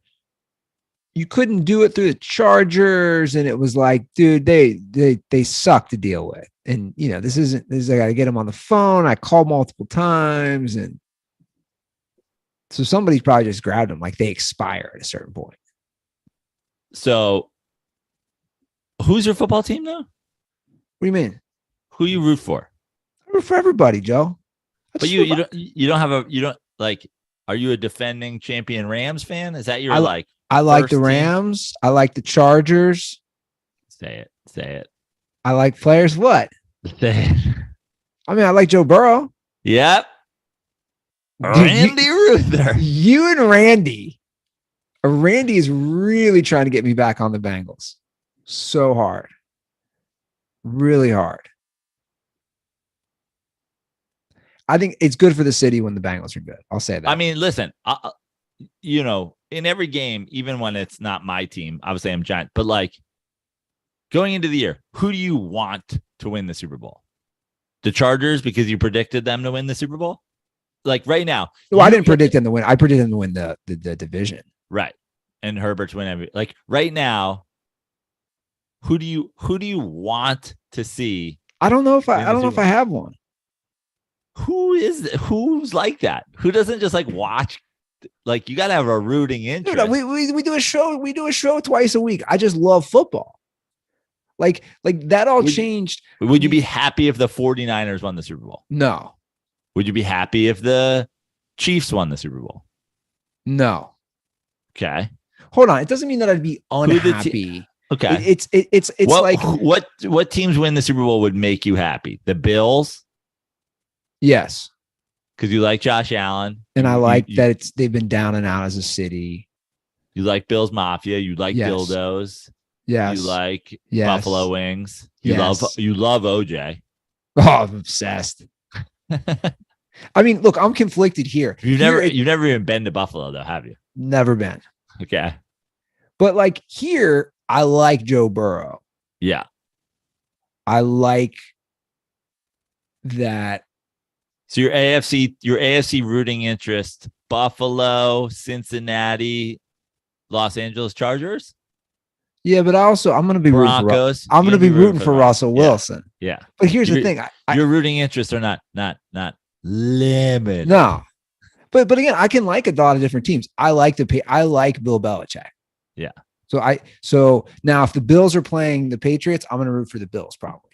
you couldn't do it through the Chargers, and it was like, dude, they suck to deal with. And this I got to get them on the phone. I called multiple times, and so somebody's probably just grabbed them, like they expire at a certain point. So, who's your football team now? What do you mean? Who you root for? I root for everybody, Joe. But you don't like. Are you a defending champion Rams fan? Is that your I like the team? Rams. I like the Chargers. Say it. I like players. What? Say it. I mean, I like Joe Burrow. Yep. Dude, Randy Ruther. You and Randy. Randy is really trying to get me back on the Bengals. So hard. Really hard. I think it's good for the city when the Bengals are good. I'll say that. I mean, listen, in every game, even when it's not my team, obviously I'm Giant, but like going into the year, who do you want to win the Super Bowl? The Chargers, because you predicted them to win the Super Bowl? Like right now. Well, I didn't predict them to win. I predicted them to win the division. Right. And Herbert's win like right now. Who do you want to see? I don't know if I have one. Who's like that? Who doesn't just like watch? Like you got to have a rooting interest. Dude, we do a show. We do a show twice a week. I just love football. Like that all changed. Would you be happy if the 49ers won the Super Bowl? No. Would you be happy if the Chiefs won the Super Bowl? No. Okay. Hold on. It doesn't mean that I'd be unhappy. Okay. It's like what teams win the Super Bowl would make you happy? The Bills? Yes. Because you like Josh Allen. And I like that they've been down and out as a city. You like Bills Mafia. You like dildos. Yes. You like Buffalo wings. You love OJ. Oh, I'm obsessed. I mean, look, I'm conflicted here. You've never even been to Buffalo though, have you? Never been. Okay. But like here, I like Joe Burrow. Yeah. I like that. So your AFC rooting interest, Buffalo, Cincinnati, Los Angeles Chargers? Yeah, but I'm going to be Broncos. I'm going to be rooting for Russell Wilson. Yeah. But here's the thing. Your rooting interests are not limited. No. But again, I can like a lot of different teams. I like Bill Belichick. Yeah. So now if the Bills are playing the Patriots, I'm going to root for the Bills probably.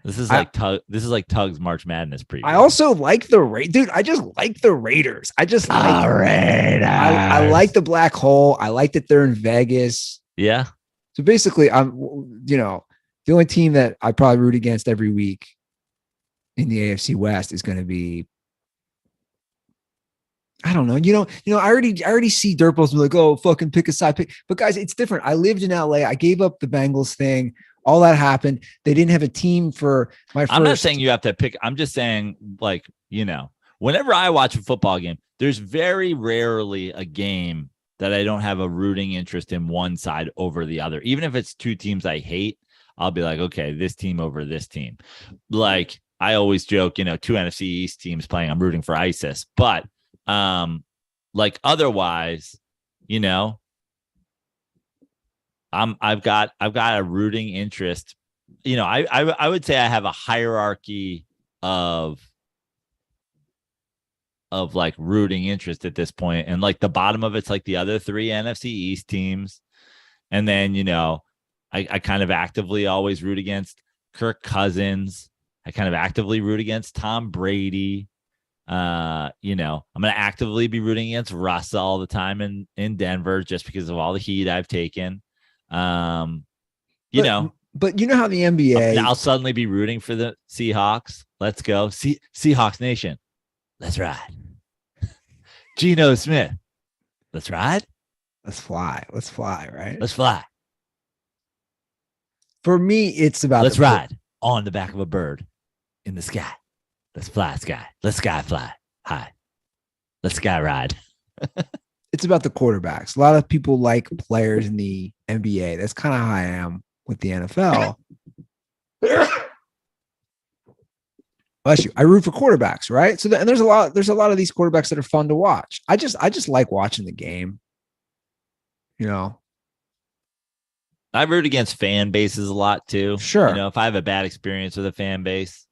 This is like Tug's March Madness preview. I also like dude. I just like the Raiders. I just like Raiders. I like the black hole. I like that they're in Vegas. Yeah. So basically, the only team that I probably root against every week in the AFC West is going to be. I don't know. I already see DirtBalls like, oh, fucking pick a side. But guys, it's different. I lived in LA. I gave up the Bengals thing. All that happened. They didn't have a team for my first. I'm not saying you have to pick. I'm just saying, like, whenever I watch a football game, there's very rarely a game that I don't have a rooting interest in one side over the other. Even if it's two teams I hate, I'll be like, okay, this team over this team. Like I always joke, two NFC East teams playing, I'm rooting for ISIS. But like otherwise, I've got a rooting interest. I would say I have a hierarchy of like rooting interest at this point. And like the bottom of it's like the other three NFC East teams. And then, I kind of actively always root against Kirk Cousins. I kind of actively root against Tom Brady. I'm going to actively be rooting against Russ all the time in Denver just because of all the heat I've taken. But you know how the NBA, I'll suddenly be rooting for the Seahawks. Let's go. Seahawks Nation. Let's ride. Geno Smith. Let's ride. Let's fly. Right. Let's fly. For me, it's about let's ride on the back of a bird in the sky. Let's fly sky. Let's sky fly high. Let's sky ride. It's about the quarterbacks. A lot of people like players in the NBA. That's kind of how I am with the NFL. Bless you. I root for quarterbacks, right? So and there's a lot of these quarterbacks that are fun to watch. I just like watching the game. I root against fan bases a lot too. Sure. You know, if I have a bad experience with a fan base.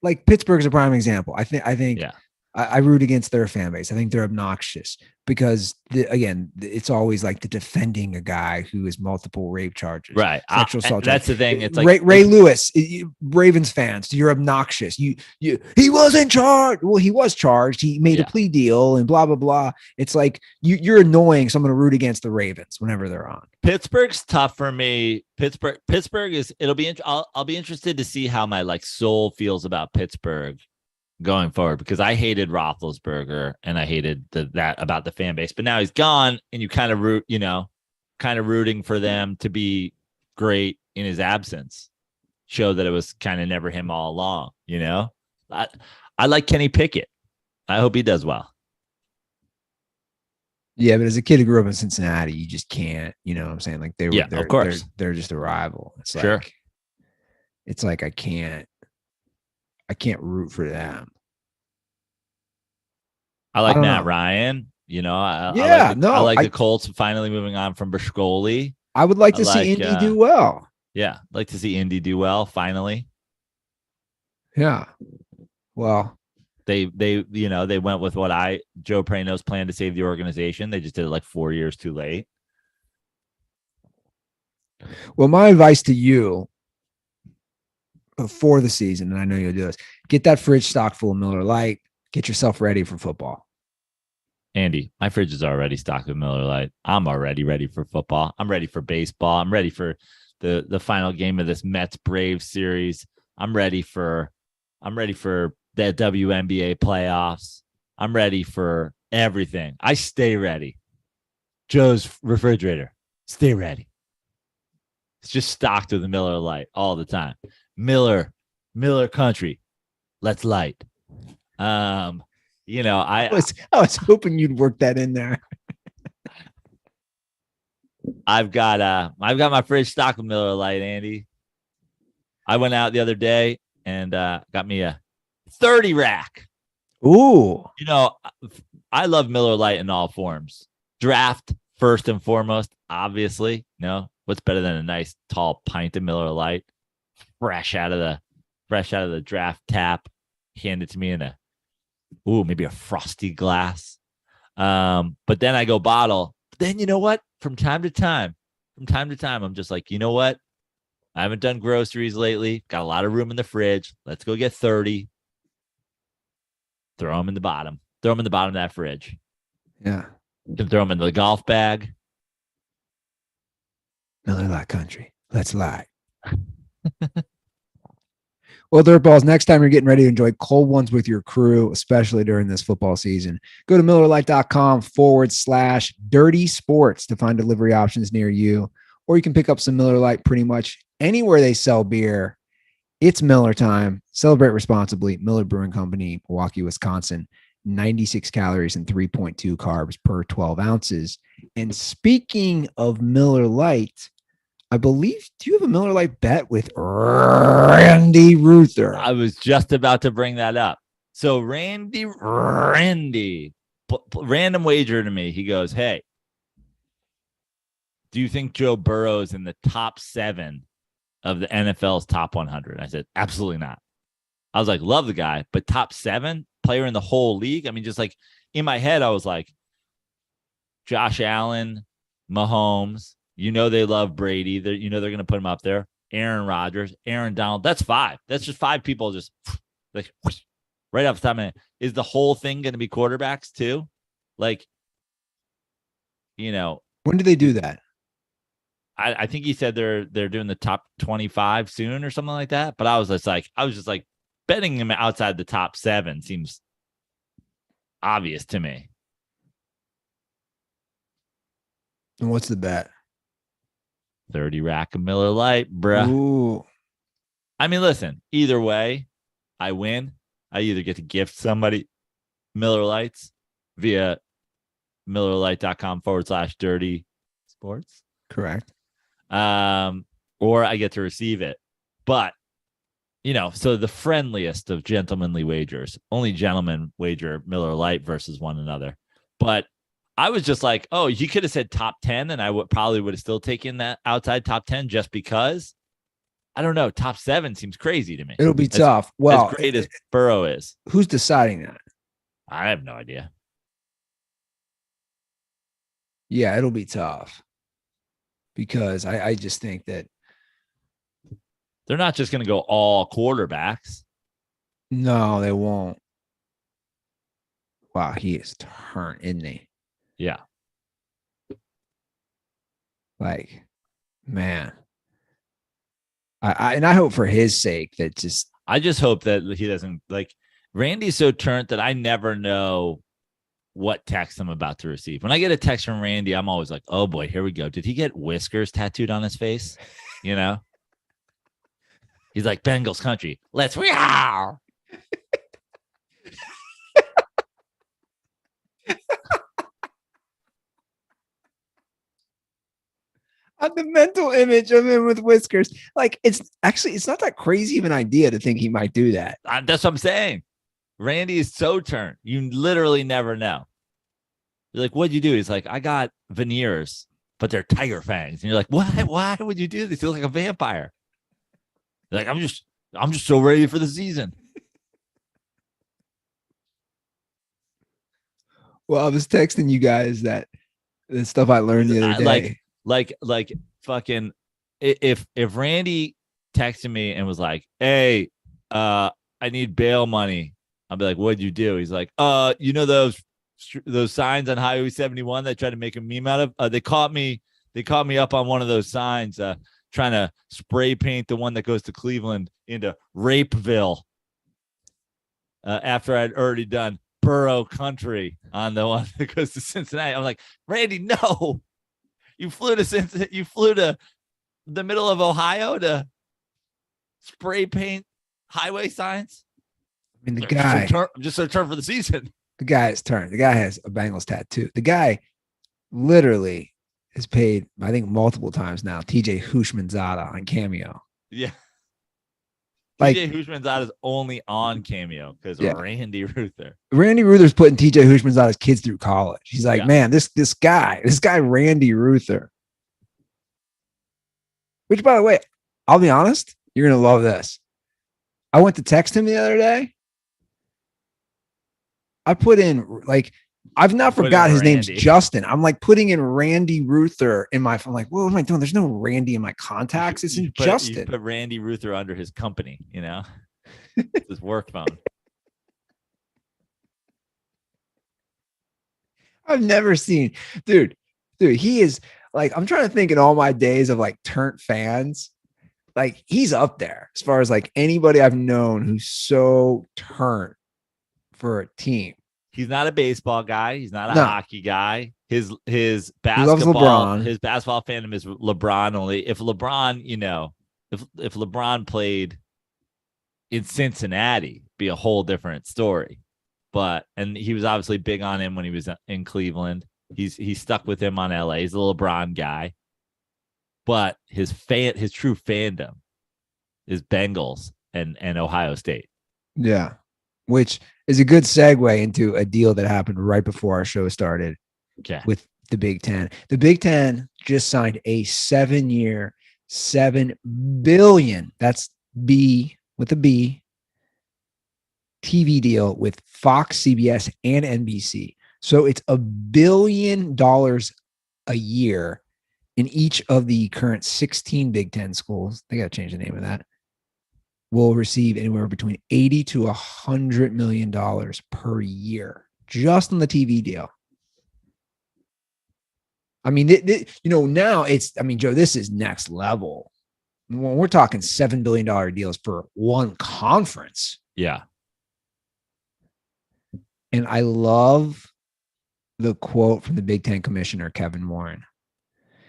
Like Pittsburgh's a prime example. I think Yeah. I root against their fan base. I think they're obnoxious because again, it's always like the defending a guy who has multiple rape charges, Right. sexual assault. That's the thing. It's like Ray Lewis, Ravens fans, you're obnoxious. He wasn't charged. Well, he was charged. He made a plea deal and blah, blah, blah. It's like you're annoying. So I'm going to root against the Ravens whenever they're on. Pittsburgh's tough for me. Pittsburgh is, I'll be interested to see how my like soul feels about Pittsburgh going forward, because I hated Roethlisberger and I hated that about the fan base, but now he's gone and you kind of rooting for them to be great in his absence. Show that it was kind of never him all along, you know? I like Kenny Pickett. I hope he does well. Yeah, but as a kid who grew up in Cincinnati, you just can't, you know what I'm saying? Like of course. They're just a rival. It's like, sure. It's like I can't root for them. I like Matt Ryan. You know, I like the Colts finally moving on from Bershkoli. I would like to see Indy do well. Yeah, I'd like to see Indy do well finally. Yeah. Well, they went with what Joe Prano's plan to save the organization. They just did it like 4 years too late. Well, my advice to you before the season, and I know you'll do this, get that fridge stocked full of Miller Lite. Get yourself ready for football. Andy, my fridge is already stocked with Miller Lite. I'm already ready for football. I'm ready for baseball. I'm ready for the final game of this Mets Braves series. I'm ready for the WNBA playoffs. I'm ready for everything. I stay ready. Joe's refrigerator, stay ready. It's just stocked with the Miller Lite all the time. Miller Country, let's light. I was hoping you'd work that in there. I've got my fridge stocked with Miller Lite, Andy. I went out the other day and got me a 30 rack. Ooh. You know, I love Miller Lite in all forms. Draft first and foremost, obviously. You know, what's better than a nice tall pint of Miller Lite, fresh out of the draft tap, handed to me in maybe a frosty glass. But then I go bottle. But then you know what? From time to time, I'm just like, you know what? I haven't done groceries lately. Got a lot of room in the fridge. Let's go get 30. Throw them in the bottom. Throw them in the bottom of that fridge. Yeah. You can throw them in the golf bag. Miller Lite Country. Let's lie. Well, DirtBalls, next time you're getting ready to enjoy cold ones with your crew, especially during this football season, go to MillerLite.com/dirty sports to find delivery options near you. Or you can pick up some Miller Lite pretty much anywhere they sell beer. It's Miller time. Celebrate responsibly. Miller Brewing Company, Milwaukee, Wisconsin. 96 calories and 3.2 carbs per 12 ounces. And speaking of Miller Lite, I believe, do you have a Miller Lite bet with Randy Ruther? I was just about to bring that up. So Randy, random wager to me. He goes, hey, do you think Joe Burrow is in the top 7 of the NFL's top 100? I said, absolutely not. I was like, love the guy, but top 7 player in the whole league? I mean, just like in my head, I was like, Josh Allen, Mahomes, you know they love Brady. They're going to put him up there. Aaron Rodgers, Aaron Donald. That's 5. That's just 5 people just like right off the top of my head. Is the whole thing going to be quarterbacks too? Like, you know. When do they do that? I think he said they're doing the top 25 soon or something like that. But I was just like betting him outside the top 7 seems obvious to me. And what's the bet? 30 rack of Miller Lite, bruh. Ooh. I mean, listen, either way, I win. I either get to gift somebody Miller Lites via MillerLite.com/dirty sports. Correct. Or I get to receive it. But, you know, so the friendliest of gentlemanly wagers, only gentlemen wager Miller Lite versus one another. But I was just like, oh, you could have said top 10, and I probably would have still taken that outside top 10 just because. I don't know. Top 7 seems crazy to me. It'll be tough. Well, as great as Burrow is. Who's deciding that? I have no idea. Yeah, it'll be tough because I just think that they're not just going to go all quarterbacks. No, they won't. Wow, he is turned, isn't he? Yeah. Like, man. I hope for his sake that just I just hope that he doesn't like Randy's so turned that I never know what text I'm about to receive. When I get a text from Randy, I'm always like, oh boy, here we go. Did he get whiskers tattooed on his face? You know? He's like, Bengals country. Let's meow. the mental image of him with whiskers. Like, it's not that crazy of an idea to think he might do that. That's what I'm saying. Randy is so turned. You literally never know. You're like, what'd you do? He's like, I got veneers, but they're tiger fangs. And you're like, what? Why would you do this? You look like a vampire. You're like, I'm just so ready for the season. Well, I was texting you guys that the stuff I learned the other day. Like fucking if Randy texted me and was like, hey, I need bail money, I'll be like, what'd you do? He's like, you know those signs on Highway 71 that I tried to make a meme out of? They caught me up on one of those signs trying to spray paint the one that goes to Cleveland into Rapeville after I'd already done Burrow country on the one that goes to Cincinnati. I'm like, Randy, no. You flew to the middle of Ohio to spray paint highway signs. I mean, I'm just so turned for the season. The guy is turned. The guy has a Bengals tattoo. The guy literally has paid, I think, multiple times now, TJ Hushmanzada on Cameo. Yeah. Like, TJ Hushmanzada's only on Cameo because Randy Ruther. Randy Ruther's putting TJ Hushmanzada's kids through college. He's like, man, this guy, Randy Ruther. Which, by the way, I'll be honest, you're going to love this. I went to text him the other day. I put in, like, I've not forgot his name's Justin. I'm like putting in Randy Ruther in my phone. Like, what am I doing? There's no Randy in my contacts. It's in Justin. You put Randy Ruther under his company, you know, his work phone. I've never seen, dude, he is like, I'm trying to think in all my days of like turnt fans. Like, he's up there as far as like anybody I've known who's so turnt for a team. He's not a baseball guy. He's not a hockey guy. His basketball fandom is LeBron only. If LeBron, you know, if LeBron played in Cincinnati, be a whole different story. And he was obviously big on him when he was in Cleveland. He's stuck with him on LA. He's a LeBron guy. But his true fandom is Bengals and Ohio State. Yeah. Which is a good segue into a deal that happened right before our show started with the Big Ten. The Big Ten just signed a 7-year, $7 billion, that's B with a B, TV deal with Fox, CBS, and NBC. So it's $1 billion a year in each of the current 16 Big Ten schools. They got to change the name of that. Will receive anywhere between $80 to $100 million per year just on the TV deal. I mean, now Joe, this is next level. When we're talking $7 billion deals for one conference. Yeah. And I love the quote from the Big Ten commissioner, Kevin Warren.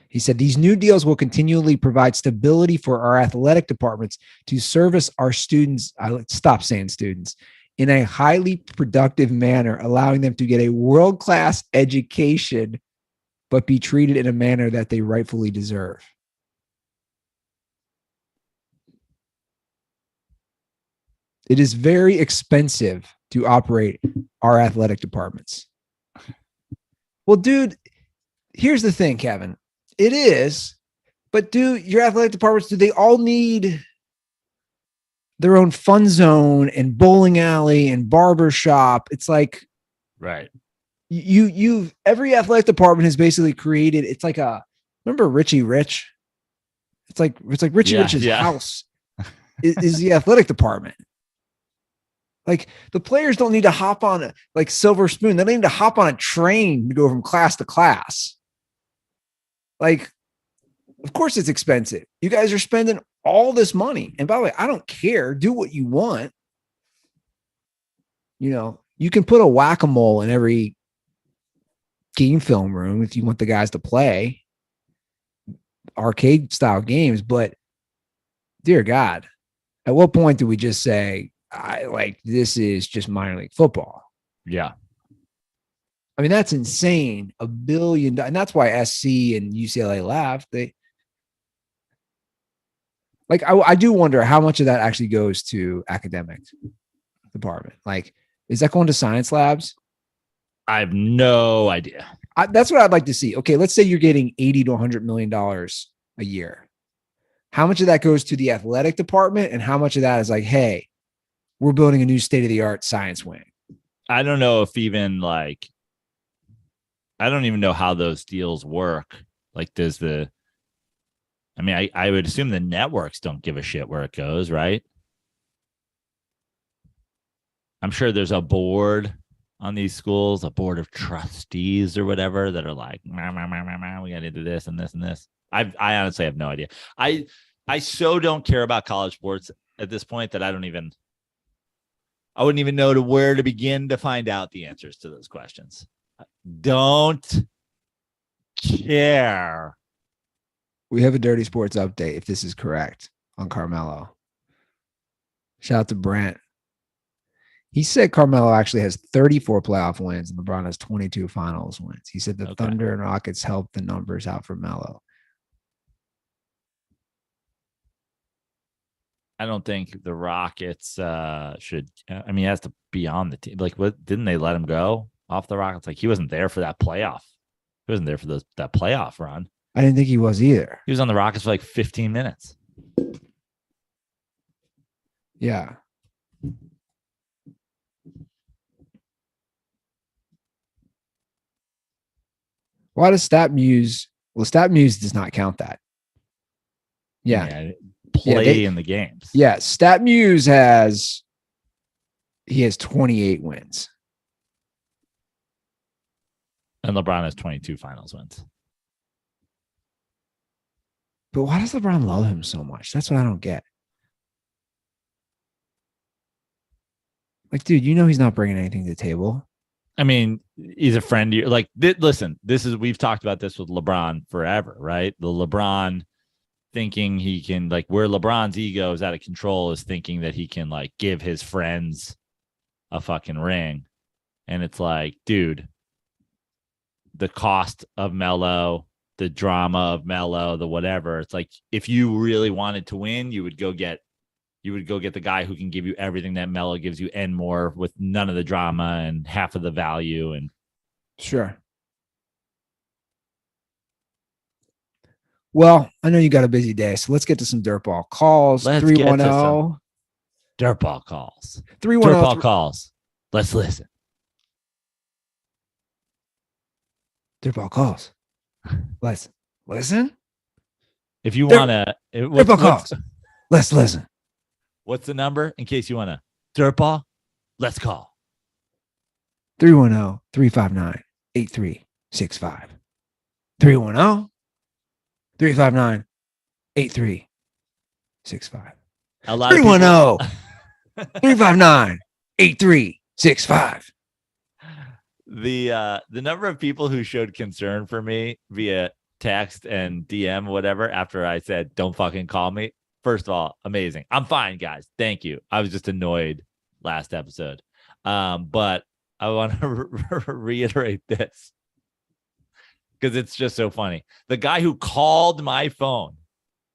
He said, these new deals will continually provide stability for our athletic departments to service our students. Stop saying students in a highly productive manner, allowing them to get a world-class education, but be treated in a manner that they rightfully deserve. It is very expensive to operate our athletic departments. Well, dude, here's the thing, Kevin. It is, but your athletic departments, do they all need their own fun zone and bowling alley and barber shop? It's like, right. You've every athletic department has basically created. It's like remember Richie Rich? It's like Richie Rich's house is the athletic department. Like the players don't need to hop on like Silver Spoon. They don't need to hop on a train to go from class to class. Like, of course it's expensive. You guys are spending all this money. And by the way, I don't care. Do what you want. You know, you can put a whack-a-mole in every game film room if you want the guys to play arcade style games, but dear God, at what point do we just say, this is just minor league football? Yeah. I mean, that's insane. $1 billion. And that's why SC and UCLA laughed. I do wonder how much of that actually goes to academic department. Like, is that going to science labs? I have no idea. That's what I'd like to see. Okay, let's say you're getting $80 to $100 million a year. How much of that goes to the athletic department, and how much of that is like, hey, we're building a new state-of-the-art science wing? I don't know if even I don't even know how those deals work. Like, I would assume the networks don't give a shit where it goes, right? I'm sure there's a board on these schools, a board of trustees or whatever, that are like, we got to do this and this and this. I honestly have no idea. I so don't care about college sports at this point that I wouldn't even know where to begin to find out the answers to those questions. Don't care. We have a Dirty Sports update, if this is correct, on Carmelo. Shout out to Brent. He said Carmelo actually has 34 playoff wins and LeBron has 22 finals wins. He said the Thunder and Rockets helped the numbers out for Melo. I don't think the Rockets should. He has to be on the team. Like, what? Didn't they let him go off the Rockets? Like, he wasn't there for that playoff. He wasn't there for that playoff run. I didn't think he was either. He was on the Rockets for like 15 minutes. Yeah. Why does StatMuse? Well, StatMuse does not count that. Yeah. Play in the games. Yeah. StatMuse has 28 wins. And LeBron has 22 finals wins. But why does LeBron love him so much? That's what I don't get. Like, dude, he's not bringing anything to the table. I mean, he's a friend. Like, listen, we've talked about this with LeBron forever, right? The LeBron thinking he can, like, where LeBron's ego is out of control is thinking that he can, like, give his friends a fucking ring. And it's like, dude, the cost of Melo, the drama of Melo, the whatever. It's like, if you really wanted to win, you would go get the guy who can give you everything that Melo gives you and more, with none of the drama and half of the value. And sure. Well, I know you got a busy day, so let's get to some DirtBall calls. 310 DirtBall calls. 310 DirtBall calls. Let's listen. DirtBall calls. Let's listen. If you want to, DirtBall calls. Let's listen. What's the number in case you want to? DirtBall. Let's call. 310-359-8365. 310-359-8365. 310-359-8365. The number of people who showed concern for me via text and DM, whatever, after I said, don't fucking call me. First of all, amazing. I'm fine, guys. Thank you. I was just annoyed last episode. But I want to reiterate this because it's just so funny. The guy who called my phone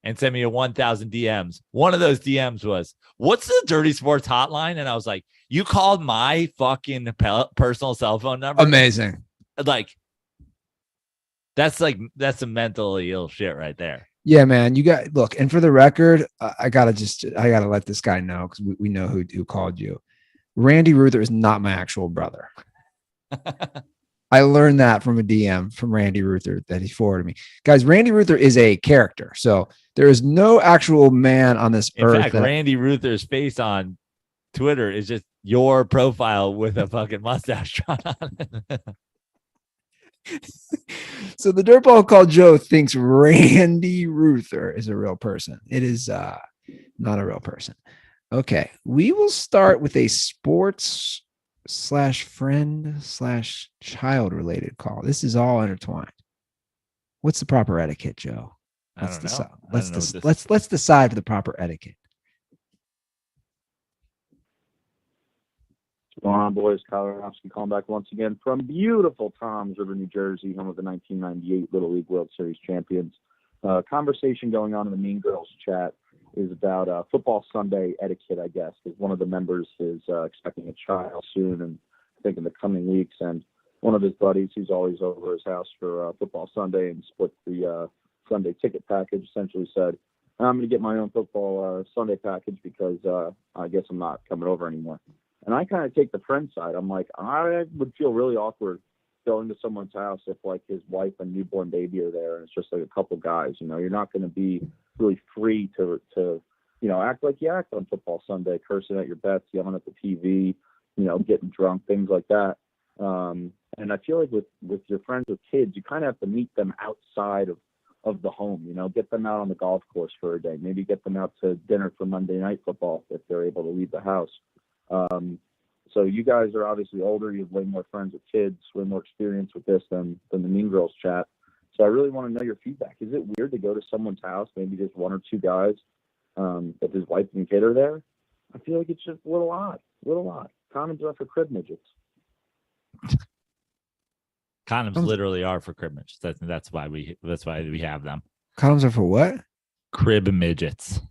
and sent me a 1,000 DMs, one of those DMs was, what's the Dirty Sports hotline? And I was like, you called my fucking personal cell phone number? Amazing. Like, That's a mentally ill shit right there. Yeah, man. You got look, and for the record, I gotta let this guy know because we know who called you. Randy Ruther is not my actual brother. I learned that from a DM from Randy Ruther that he forwarded me. Guys, Randy Ruther is a character. So there is no actual man on this earth. In fact, Randy Ruther's face on Twitter is just your profile with a fucking mustache drawn on it. So the dirtball called Joe thinks Randy Ruther is a real person. It is not a real person. Okay. We will start with a sports /friend/child related call. This is all intertwined. What's the proper etiquette, Joe? Let's decide. Let's decide for the proper etiquette. What's going on, boys? Kyle Aronofsky calling back once again from beautiful Toms River, New Jersey, home of the 1998 Little League World Series champions. Conversation going on in the Mean Girls chat is about football Sunday etiquette, I guess, because one of the members is expecting a child soon, and I think in the coming weeks. And one of his buddies, who's always over his house for football Sunday and split the Sunday ticket package, essentially said, I'm going to get my own football Sunday package because I guess I'm not coming over anymore. And I kind of take the friend side. I'm like, I would feel really awkward going to someone's house if like his wife and newborn baby are there and it's just like a couple guys. You know, you're not going to be really free to act like you act on football Sunday, cursing at your bets, yelling at the TV, getting drunk, things like that. And I feel like with your friends with kids, you kind of have to meet them outside of the home, get them out on the golf course for a day, maybe get them out to dinner for Monday Night Football if they're able to leave the house. So you guys are obviously older. You have way more friends with kids, way more experience with this than the Mean Girls chat. So I really want to know your feedback. Is it weird to go to someone's house, maybe just one or two guys, if his wife and kid are there? I feel like it's just a little odd. Condoms are for crib midgets. Condoms literally are for crib midgets. That's why we have them. Condoms are for what? Crib midgets. I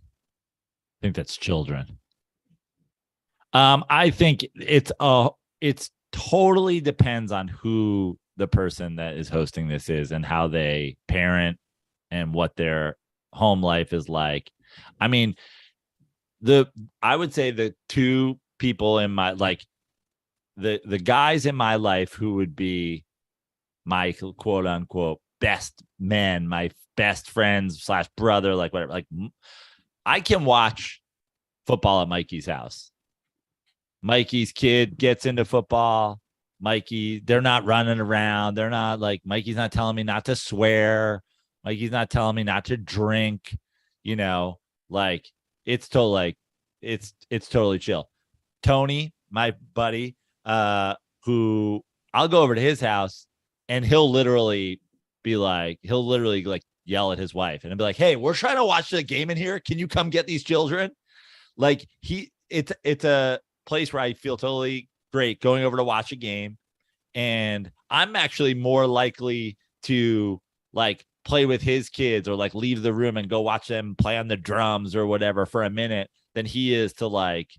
think that's children. I think it's totally depends on who the person that is hosting this is and how they parent and what their home life is like. I mean, I would say the two people in my the guys in my life who would be my quote unquote best men, my best friends / brother, like whatever. Like I can watch football at Mikey's house. Mikey's kid gets into football. They're not running around. They're not like, Mikey's not telling me not to swear. Mikey's not telling me not to drink, like it's totally chill. Tony, my buddy, who I'll go over to his house and he'll literally yell at his wife and I'll be like, hey, we're trying to watch the game in here. Can you come get these children? Like it's a place where I feel totally great going over to watch a game. And I'm actually more likely to like play with his kids or like leave the room and go watch them play on the drums or whatever for a minute than he is to like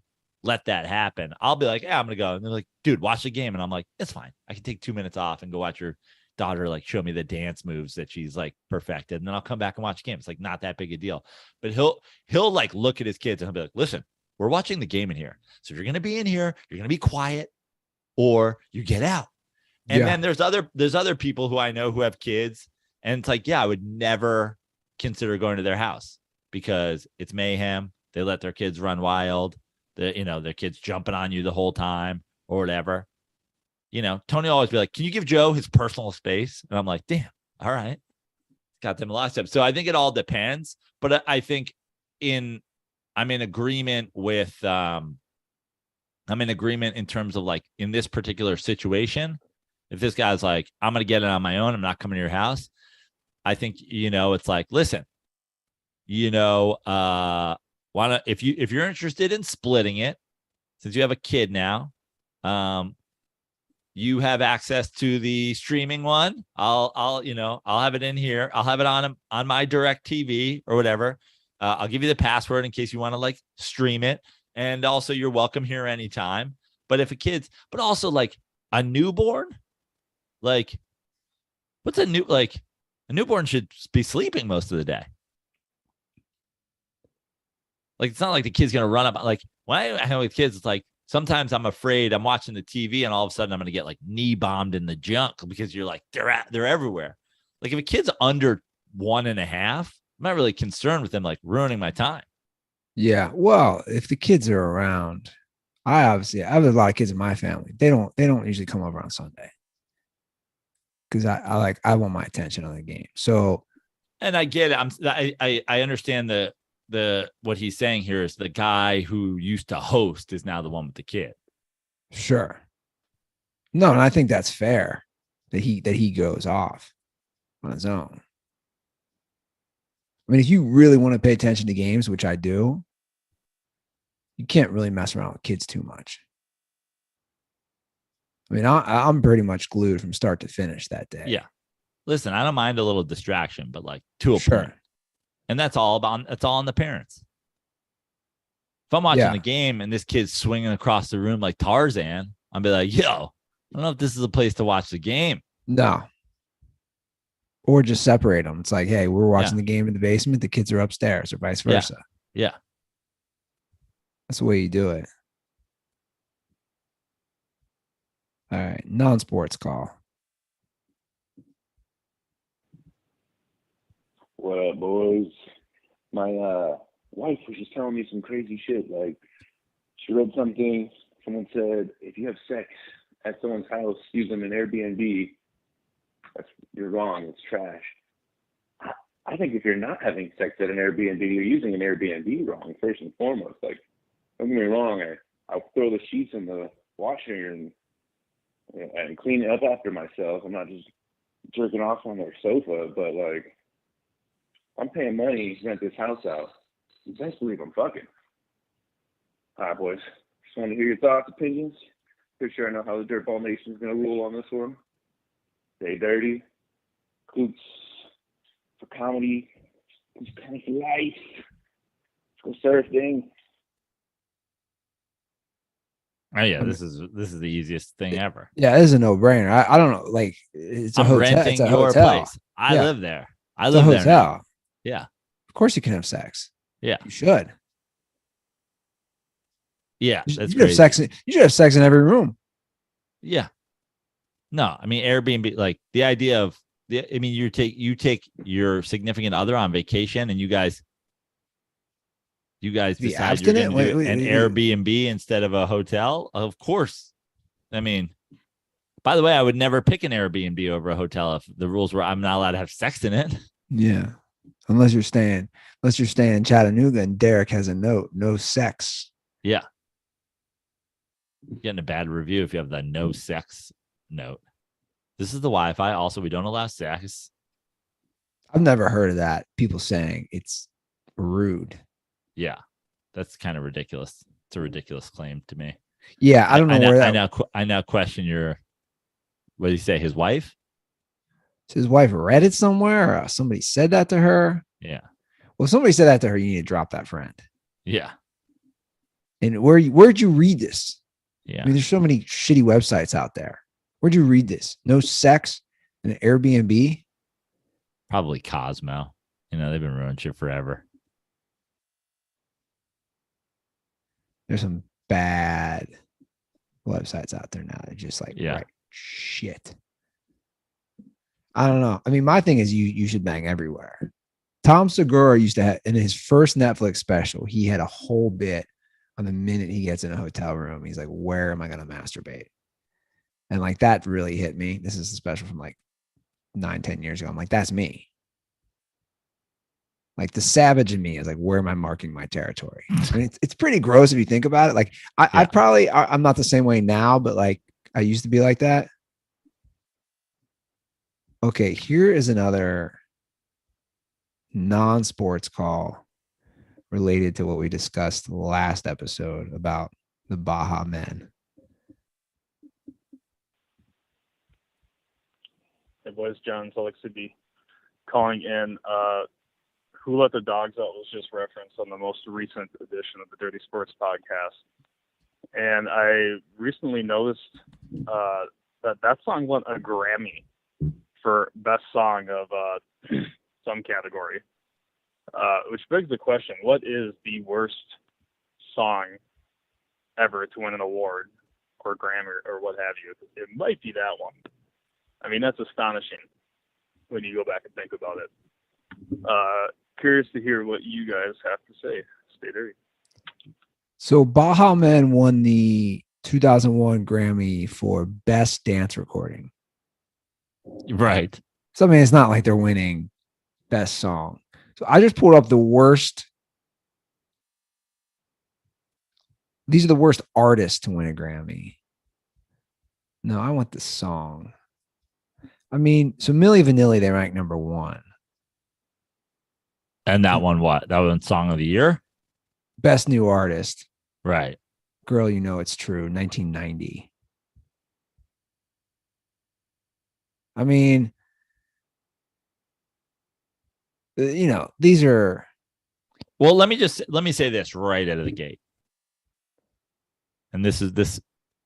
let that happen. I'll be like, yeah, I'm going to go. And they're like, dude, watch the game. And I'm like, it's fine. I can take 2 minutes off and go watch your daughter like show me the dance moves that she's like perfected. And then I'll come back and watch the game. It's like not that big a deal. But he'll like look at his kids and he'll be like, listen, we're watching the game in here. So if you're going to be in here, you're going to be quiet or you get out. And then there's other people who I know who have kids. And it's like, yeah, I would never consider going to their house because it's mayhem. They let their kids run wild. Their kids jumping on you the whole time or whatever. Tony always be like, can you give Joe his personal space? And I'm like, damn, all right. Got them a lot of steps. So I think it all depends. But I think I'm in agreement in terms of like in this particular situation, if this guy's like, I'm going to get it on my own, I'm not coming to your house. I think, it's like, listen, if you're interested in splitting it, since you have a kid now, you have access to the streaming one. I'll have it in here. I'll have it on my direct TV or whatever. I'll give you the password in case you want to like stream it. And also you're welcome here anytime. But but also like a newborn, like what's a new, like A newborn should be sleeping most of the day. Like, it's not like the kid's going to run up. Like, when I hang with kids, it's like, sometimes I'm afraid I'm watching the TV and all of a sudden I'm going to get like knee bombed in the junk because you're like, they're everywhere. Like, if a kid's under 1.5, I'm not really concerned with them like ruining my time. Yeah. Well, if the kids are around, I have a lot of kids in my family. They don't usually come over on Sunday because I want my attention on the game. So, and I get it. I understand the what he's saying here is the guy who used to host is now the one with the kid. Sure. No, and I think that's fair that he goes off on his own. I mean, if you really want to pay attention to games, which I do, you can't really mess around with kids too much. I mean, I'm pretty much glued from start to finish that day. Yeah. Listen, I don't mind a little distraction, but like to a point. And that's all on the parents. If I'm watching the game and this kid's swinging across the room like Tarzan, I'll be like, yo, I don't know if this is a place to watch the game. No. Or just separate them. It's like, hey, we're watching the game in the basement. The kids are upstairs, or vice versa. Yeah. That's the way you do it. All right. Non-sports call. What up, boys? My wife was just telling me some crazy shit. Like, she read something. Someone said, if you have sex at someone's house using an Airbnb, you're wrong. It's trash. I think if you're not having sex at an Airbnb, you're using an Airbnb wrong, first and foremost. Like, don't get me wrong. I'll throw the sheets in the washer and clean it up after myself. I'm not just jerking off on their sofa, but, like, I'm paying money to rent this house out. You best believe I'm fucking. All right, boys. Just want to hear your thoughts, opinions. Pretty sure I know how the Dirtball Nation is going to rule on this one. Stay dirty. Coots for comedy. Coots kind for life. Let's go surfing. Oh yeah, this is the easiest thing ever. Yeah, this is a no-brainer. I don't know. Like, it's a I'm hotel. renting It's a your hotel. place. I live there. I It's live a there. hotel. Now. Yeah. Of course you can have sex. Yeah. You should. Yeah, You that's should have sex. You should have sex in every room. Yeah. No, I mean Airbnb. Like the idea of you take your significant other on vacation, and you guys decide you're going to do an Airbnb instead of a hotel. Of course. I mean, by the way, I would never pick an Airbnb over a hotel if the rules were I'm not allowed to have sex in it. Yeah. Unless you're staying in Chattanooga and Derek has a note, no sex. Yeah. You're getting a bad review if you have the no sex note. This is the Wi-Fi. Also, we don't allow sex. I've never heard of that. People saying it's rude. Yeah. That's kind of ridiculous. It's a ridiculous claim to me. Yeah. I don't know where that. I now question what did he say? His wife? His wife read it somewhere. Or somebody said that to her. Yeah. Well, somebody said that to her. You need to drop that friend. Yeah. And where'd you read this? Yeah. I mean, there's so many shitty websites out there. Where'd you read this? No sex in an Airbnb? Probably Cosmo. They've been ruining shit forever. There's some bad websites out there now. They're just like, yeah. Right, shit. I don't know. I mean, my thing is you should bang everywhere. Tom Segura used to have, in his first Netflix special, he had a whole bit on the minute he gets in a hotel room. He's like, where am I going to masturbate? And like, that really hit me. This is a special from like 9-10 years ago. I'm like, that's me. Like the savage in me is like, where am I marking my territory? I mean, it's pretty gross if you think about it. Like I'm not the same way now, but like I used to be like that. Okay, here is another non-sports call related to what we discussed last episode about the Baja men. Hey boys, John, Salt Lake City, calling in. Who Let the Dogs Out was just referenced on the most recent edition of the Dirty Sports podcast. And I recently noticed that song won a Grammy for best song of some category. Which begs the question: what is the worst song ever to win an award or Grammy or what have you? It might be that one. I mean, that's astonishing when you go back and think about it. Curious to hear what you guys have to say. Stay dirty. So Baha Men won the 2001 Grammy for Best Dance Recording. Right. So I mean, it's not like they're winning Best Song. So I just pulled up the worst. These are the worst artists to win a Grammy. No, I want the song. I mean, so Milli Vanilli, they ranked number 1. And that one, what? That one Song of the Year? Best New Artist. Right. Girl, You Know It's True, 1990. I mean, these are. Well, let me say this right out of the gate. And this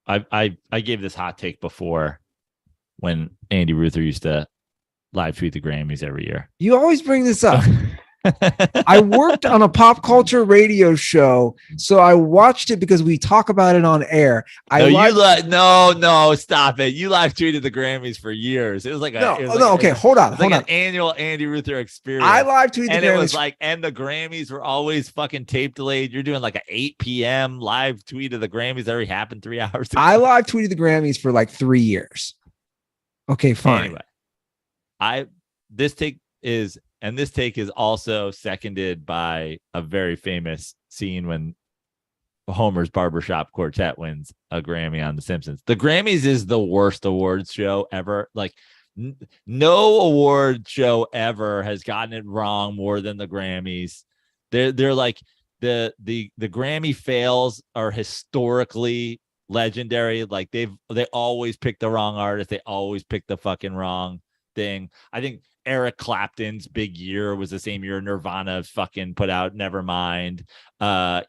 I gave this hot take before when Andy Ruther used to live tweet the Grammys every year. You always bring this up. I worked on a pop culture radio show, so I watched it because we talk about it on air. No, stop it. You live tweeted the Grammys for years. It was like hold on. An annual Andy Ruther experience. I live tweeted and the Grammys. It was like, and the Grammys were always fucking tape delayed. You're doing like an 8 p.m. live tweet of the Grammys that already happened 3 hours ago. I live tweeted the Grammys for like 3 years. Okay, fine. Anyway, this take is also seconded by a very famous scene when Homer's Barbershop Quartet wins a Grammy on The Simpsons. The Grammys is the worst awards show ever. Like, no award show ever has gotten it wrong more than the Grammys. They're like the Grammy fails are historically legendary. Like they always pick the wrong artist. They always pick the fucking wrong thing. I think Eric Clapton's big year was the same year Nirvana fucking put out Nevermind. I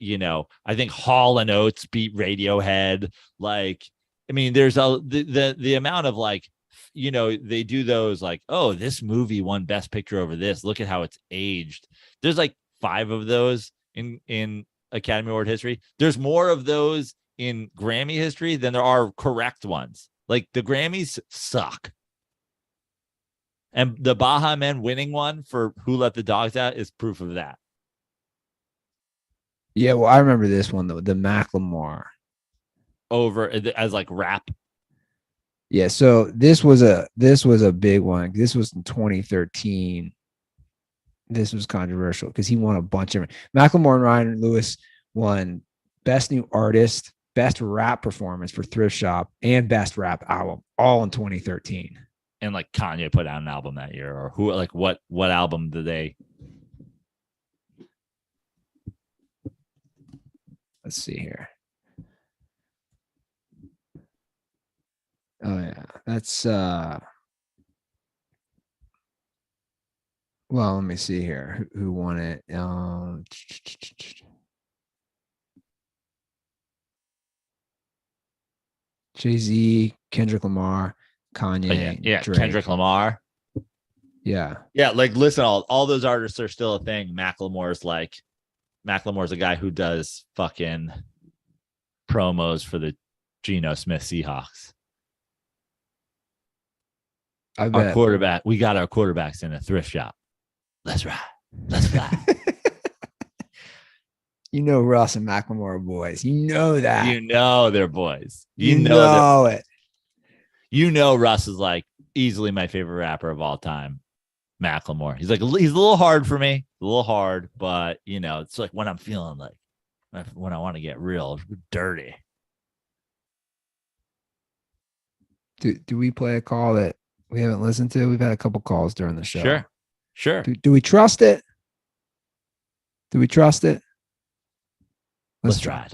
think Hall and Oates beat Radiohead. Like, I mean, there's the amount of like, they do those like, oh, this movie won Best Picture over this. Look at how it's aged. There's like 5 of those in Academy Award history. There's more of those in Grammy history than there are correct ones. Like the Grammys suck. And the Baha Men winning one for Who Let the Dogs Out is proof of that. Yeah, well, I remember this one though, the Macklemore over as like rap. Yeah, so this was a big one. This was in 2013. This was controversial because he won a bunch of. Macklemore and Ryan Lewis won Best New Artist, Best Rap Performance for Thrift Shop, and Best Rap Album, all in 2013. And like Kanye put out an album that year, or who? Like what album did they? Let's see here. Oh yeah, that's well, let me see here. Who won it? Jay-Z, Kendrick Lamar, Kanye, yeah, Drake. Kendrick Lamar. Yeah. Like listen, all those artists are still a thing. Macklemore's a guy who does fucking promos for the Geno Smith Seahawks. Our quarterback, we got our quarterbacks in a thrift shop. Let's ride. Let's fly. Russ and Macklemore are boys. You know that. You know they're boys. You know it. Russ is like easily my favorite rapper of all time. Macklemore. He's a little hard for me. A little hard, but it's like when I'm feeling like when I want to get real dirty. Do we play a call that we haven't listened to? We've had a couple calls during the show. Sure. Do we trust it? Do we trust it? Let's try it.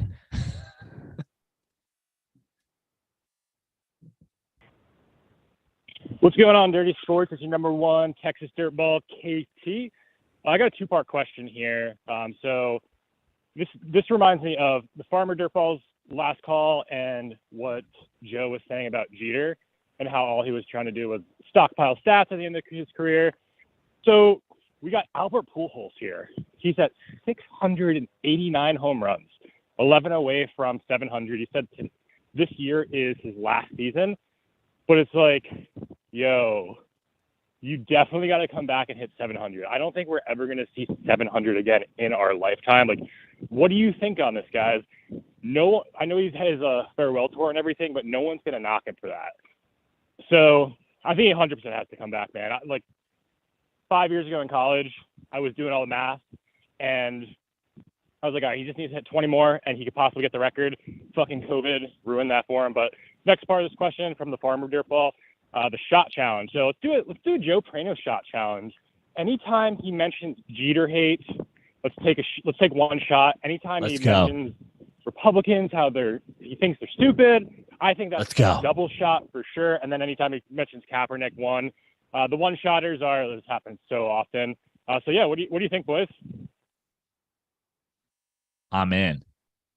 What's going on, Dirty Sports? It's your number one Texas Dirtball, KT. I got a 2-part question here. So this reminds me of the Farmer Dirtball's last call and what Joe was saying about Jeter and how all he was trying to do was stockpile stats at the end of his career. So we got Albert Pujols here. He's at 689 home runs, 11 away from 700. He said this year is his last season, but it's like, yo, you definitely got to come back and hit 700. I don't think we're ever going to see 700 again in our lifetime. Like, what do you think on this, guys? No, I know he's had his farewell tour and everything, but no one's going to knock him for that. So I think 100% has to come back, man. Like 5 years ago in college, I was doing all the math, and I was like, all right, he just needs to hit 20 more, and he could possibly get the record. Fucking COVID ruined that for him. But next part of this question from the Farmer Dirtball, the shot challenge. So let's do it. Let's do a Joe Prano shot challenge. Anytime he mentions Jeter hate, let's take one shot. Anytime mentions Republicans, how he thinks they're stupid, I think that's a double shot for sure. And then anytime he mentions Kaepernick, one. The one shotters this happens so often. So yeah, what do you think, boys? I'm in.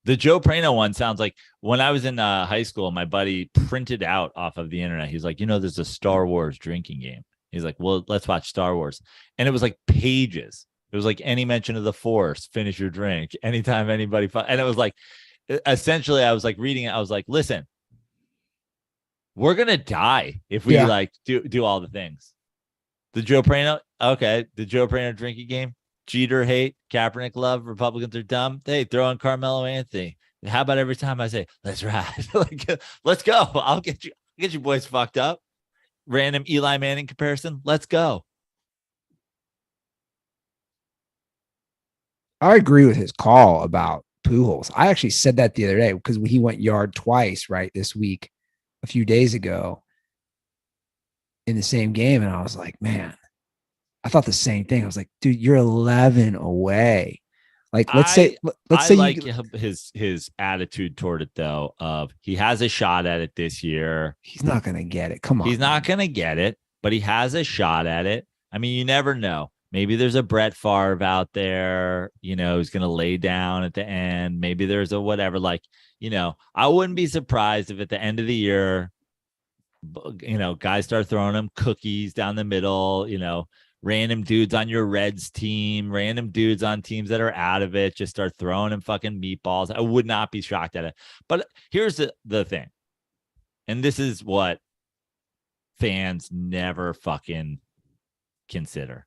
The Joe Prano one sounds like when I was in high school, my buddy printed out off of the internet. He's like, there's a Star Wars drinking game. He's like, well, let's watch Star Wars. And it was like pages. It was like any mention of the Force, finish your drink. Anytime anybody, and it was like, essentially, I was like reading it. I was like, listen, we're going to die if we do all the things. The Joe Prano drinking game. Jeter hate, Kaepernick love, Republicans are dumb. Hey, throw in Carmelo Anthony. How about every time I say, let's ride? Like, let's go. I'll get you boys fucked up. Random Eli Manning comparison. Let's go. I agree with his call about Pujols. I actually said that the other day because he went yard twice, right, this week, a few days ago in the same game. And I was like, man, I thought the same thing. I was like, dude, you're 11 away. Like, let's say his attitude toward it though. Of he has a shot at it this year. He's not going to get it. Come on, he's not going to get it, but he has a shot at it. I mean, you never know. Maybe there's a Brett Favre out there, who's going to lay down at the end. Maybe there's a whatever. Like, I wouldn't be surprised if at the end of the year, guys start throwing him cookies down the middle. Random dudes on your Reds team, random dudes on teams that are out of it, just start throwing him fucking meatballs. I would not be shocked at it. But here's the thing. And this is what fans never fucking consider.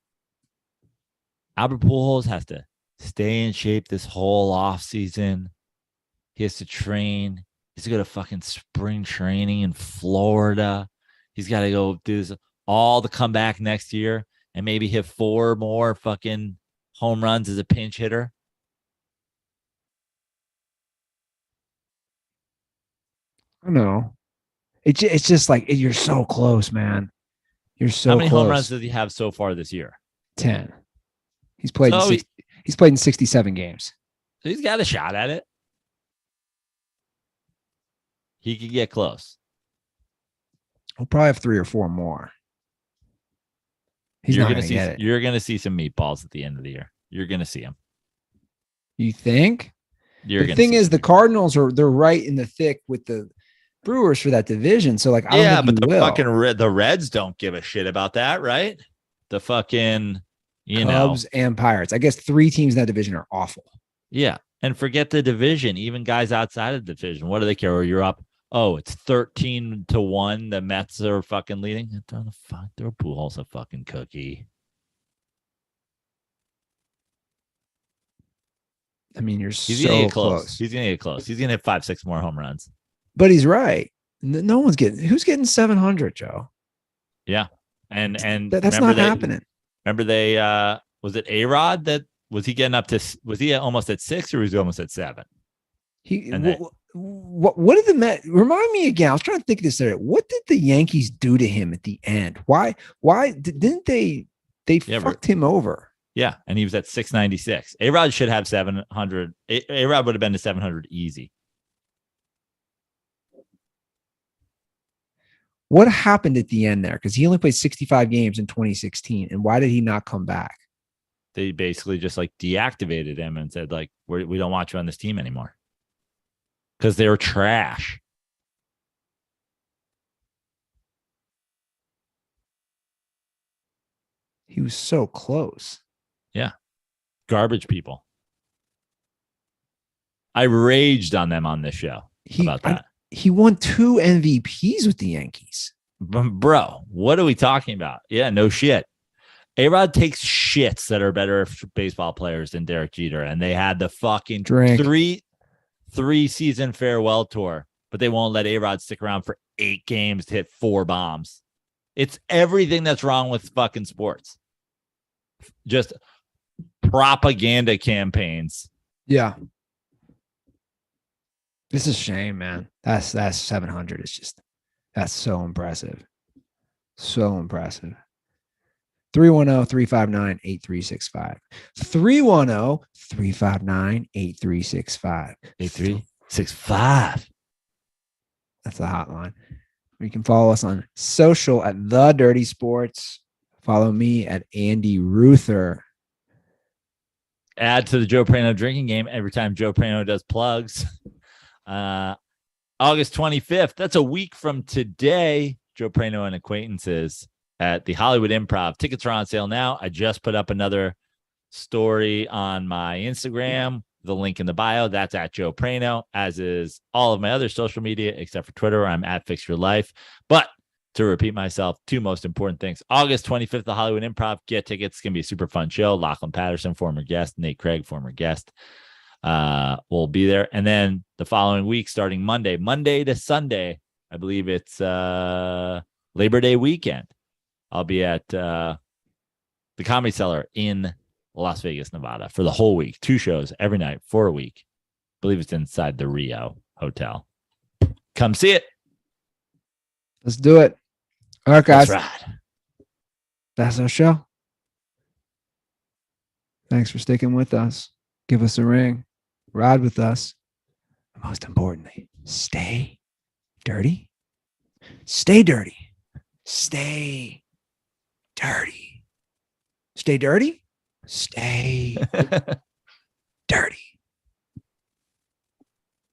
Albert Pujols has to stay in shape this whole offseason. He has to train. He's got to fucking spring training in Florida. He's got to go do this all to come back next year and maybe hit 4 more fucking home runs as a pinch hitter. I know. It's just like you're so close, man. You're so close. How many home runs does he have so far this year? 10. He's played he's played in 67 games. So he's got a shot at it. He could get close. He'll probably have 3 or 4 more. You're going to get it. You're going to see some meatballs at the end of the year. You're going to see them. You think? The thing is, the Cardinals they're right in the thick with the Brewers for that division. So like, I don't think but the Reds don't give a shit about that, right? The fucking Cubs and Pirates. I guess 3 teams in that division are awful. Yeah, and forget the division. Even guys outside of the division, what do they care? Or you're up. Oh, it's 13-1. The Mets are fucking leading. Throw Pujols a fucking cookie. I mean, He's gonna get close. He's gonna get close. He's gonna hit 5-6 more home runs. But he's right. No one's who's getting 700, Joe? Yeah, and that's not happening. Remember they was it A-Rod that was he getting up to? Was he almost at 6 or was he almost at 7? What did the Mets remind me again? I was trying to think of this there. What did the Yankees do to him at the end? Why didn't they fucked him over? Yeah, and he was at 696. A-Rod should have 700. A-Rod would have been to 700 easy. What happened at the end there? Because he only played 65 games in 2016, and why did he not come back? They basically just like deactivated him and said like, we don't want you on this team anymore. Because they were trash. He was so close. Yeah. Garbage people. I raged on them on this show about that. He won 2 MVPs with the Yankees. Bro, what are we talking about? Yeah, no shit. A-Rod takes shits that are better baseball players than Derek Jeter, and they had the fucking three season farewell tour, but they won't let A-Rod stick around for 8 games to hit 4 bombs. It's everything that's wrong with fucking sports. Just propaganda campaigns. Yeah. This is a shame, man. That's 700. It's just, that's so impressive. So impressive. 310-359-8365. 310-359-8365. 8365. That's the hotline. You can follow us on social at The Dirty Sports. Follow me at Andy Ruther. Add to the Joe Prano drinking game every time Joe Prano does plugs. August 25th. That's a week from today. Joe Prano and Acquaintances at the Hollywood Improv. Tickets are on sale now. I just put up another story on my Instagram. The link in the bio. That's at Joe Prano, as is all of my other social media, except for Twitter, where I'm at Fix Your Life. But to repeat myself, 2 most important things. August 25th, the Hollywood Improv. Get tickets. It's going to be a super fun show. Lachlan Patterson, former guest. Nate Craig, former guest. Will be there. And then the following week, starting Monday to Sunday, I believe it's Labor Day weekend, I'll be at the Comedy Cellar in Las Vegas, Nevada for the whole week. 2 shows every night for a week. I believe it's inside the Rio Hotel. Come see it. Let's do it. All right, guys. That's right. That's our show. Thanks for sticking with us. Give us a ring. Ride with us. And most importantly, stay dirty. Stay dirty. Stay dirty. Stay dirty. Stay dirty.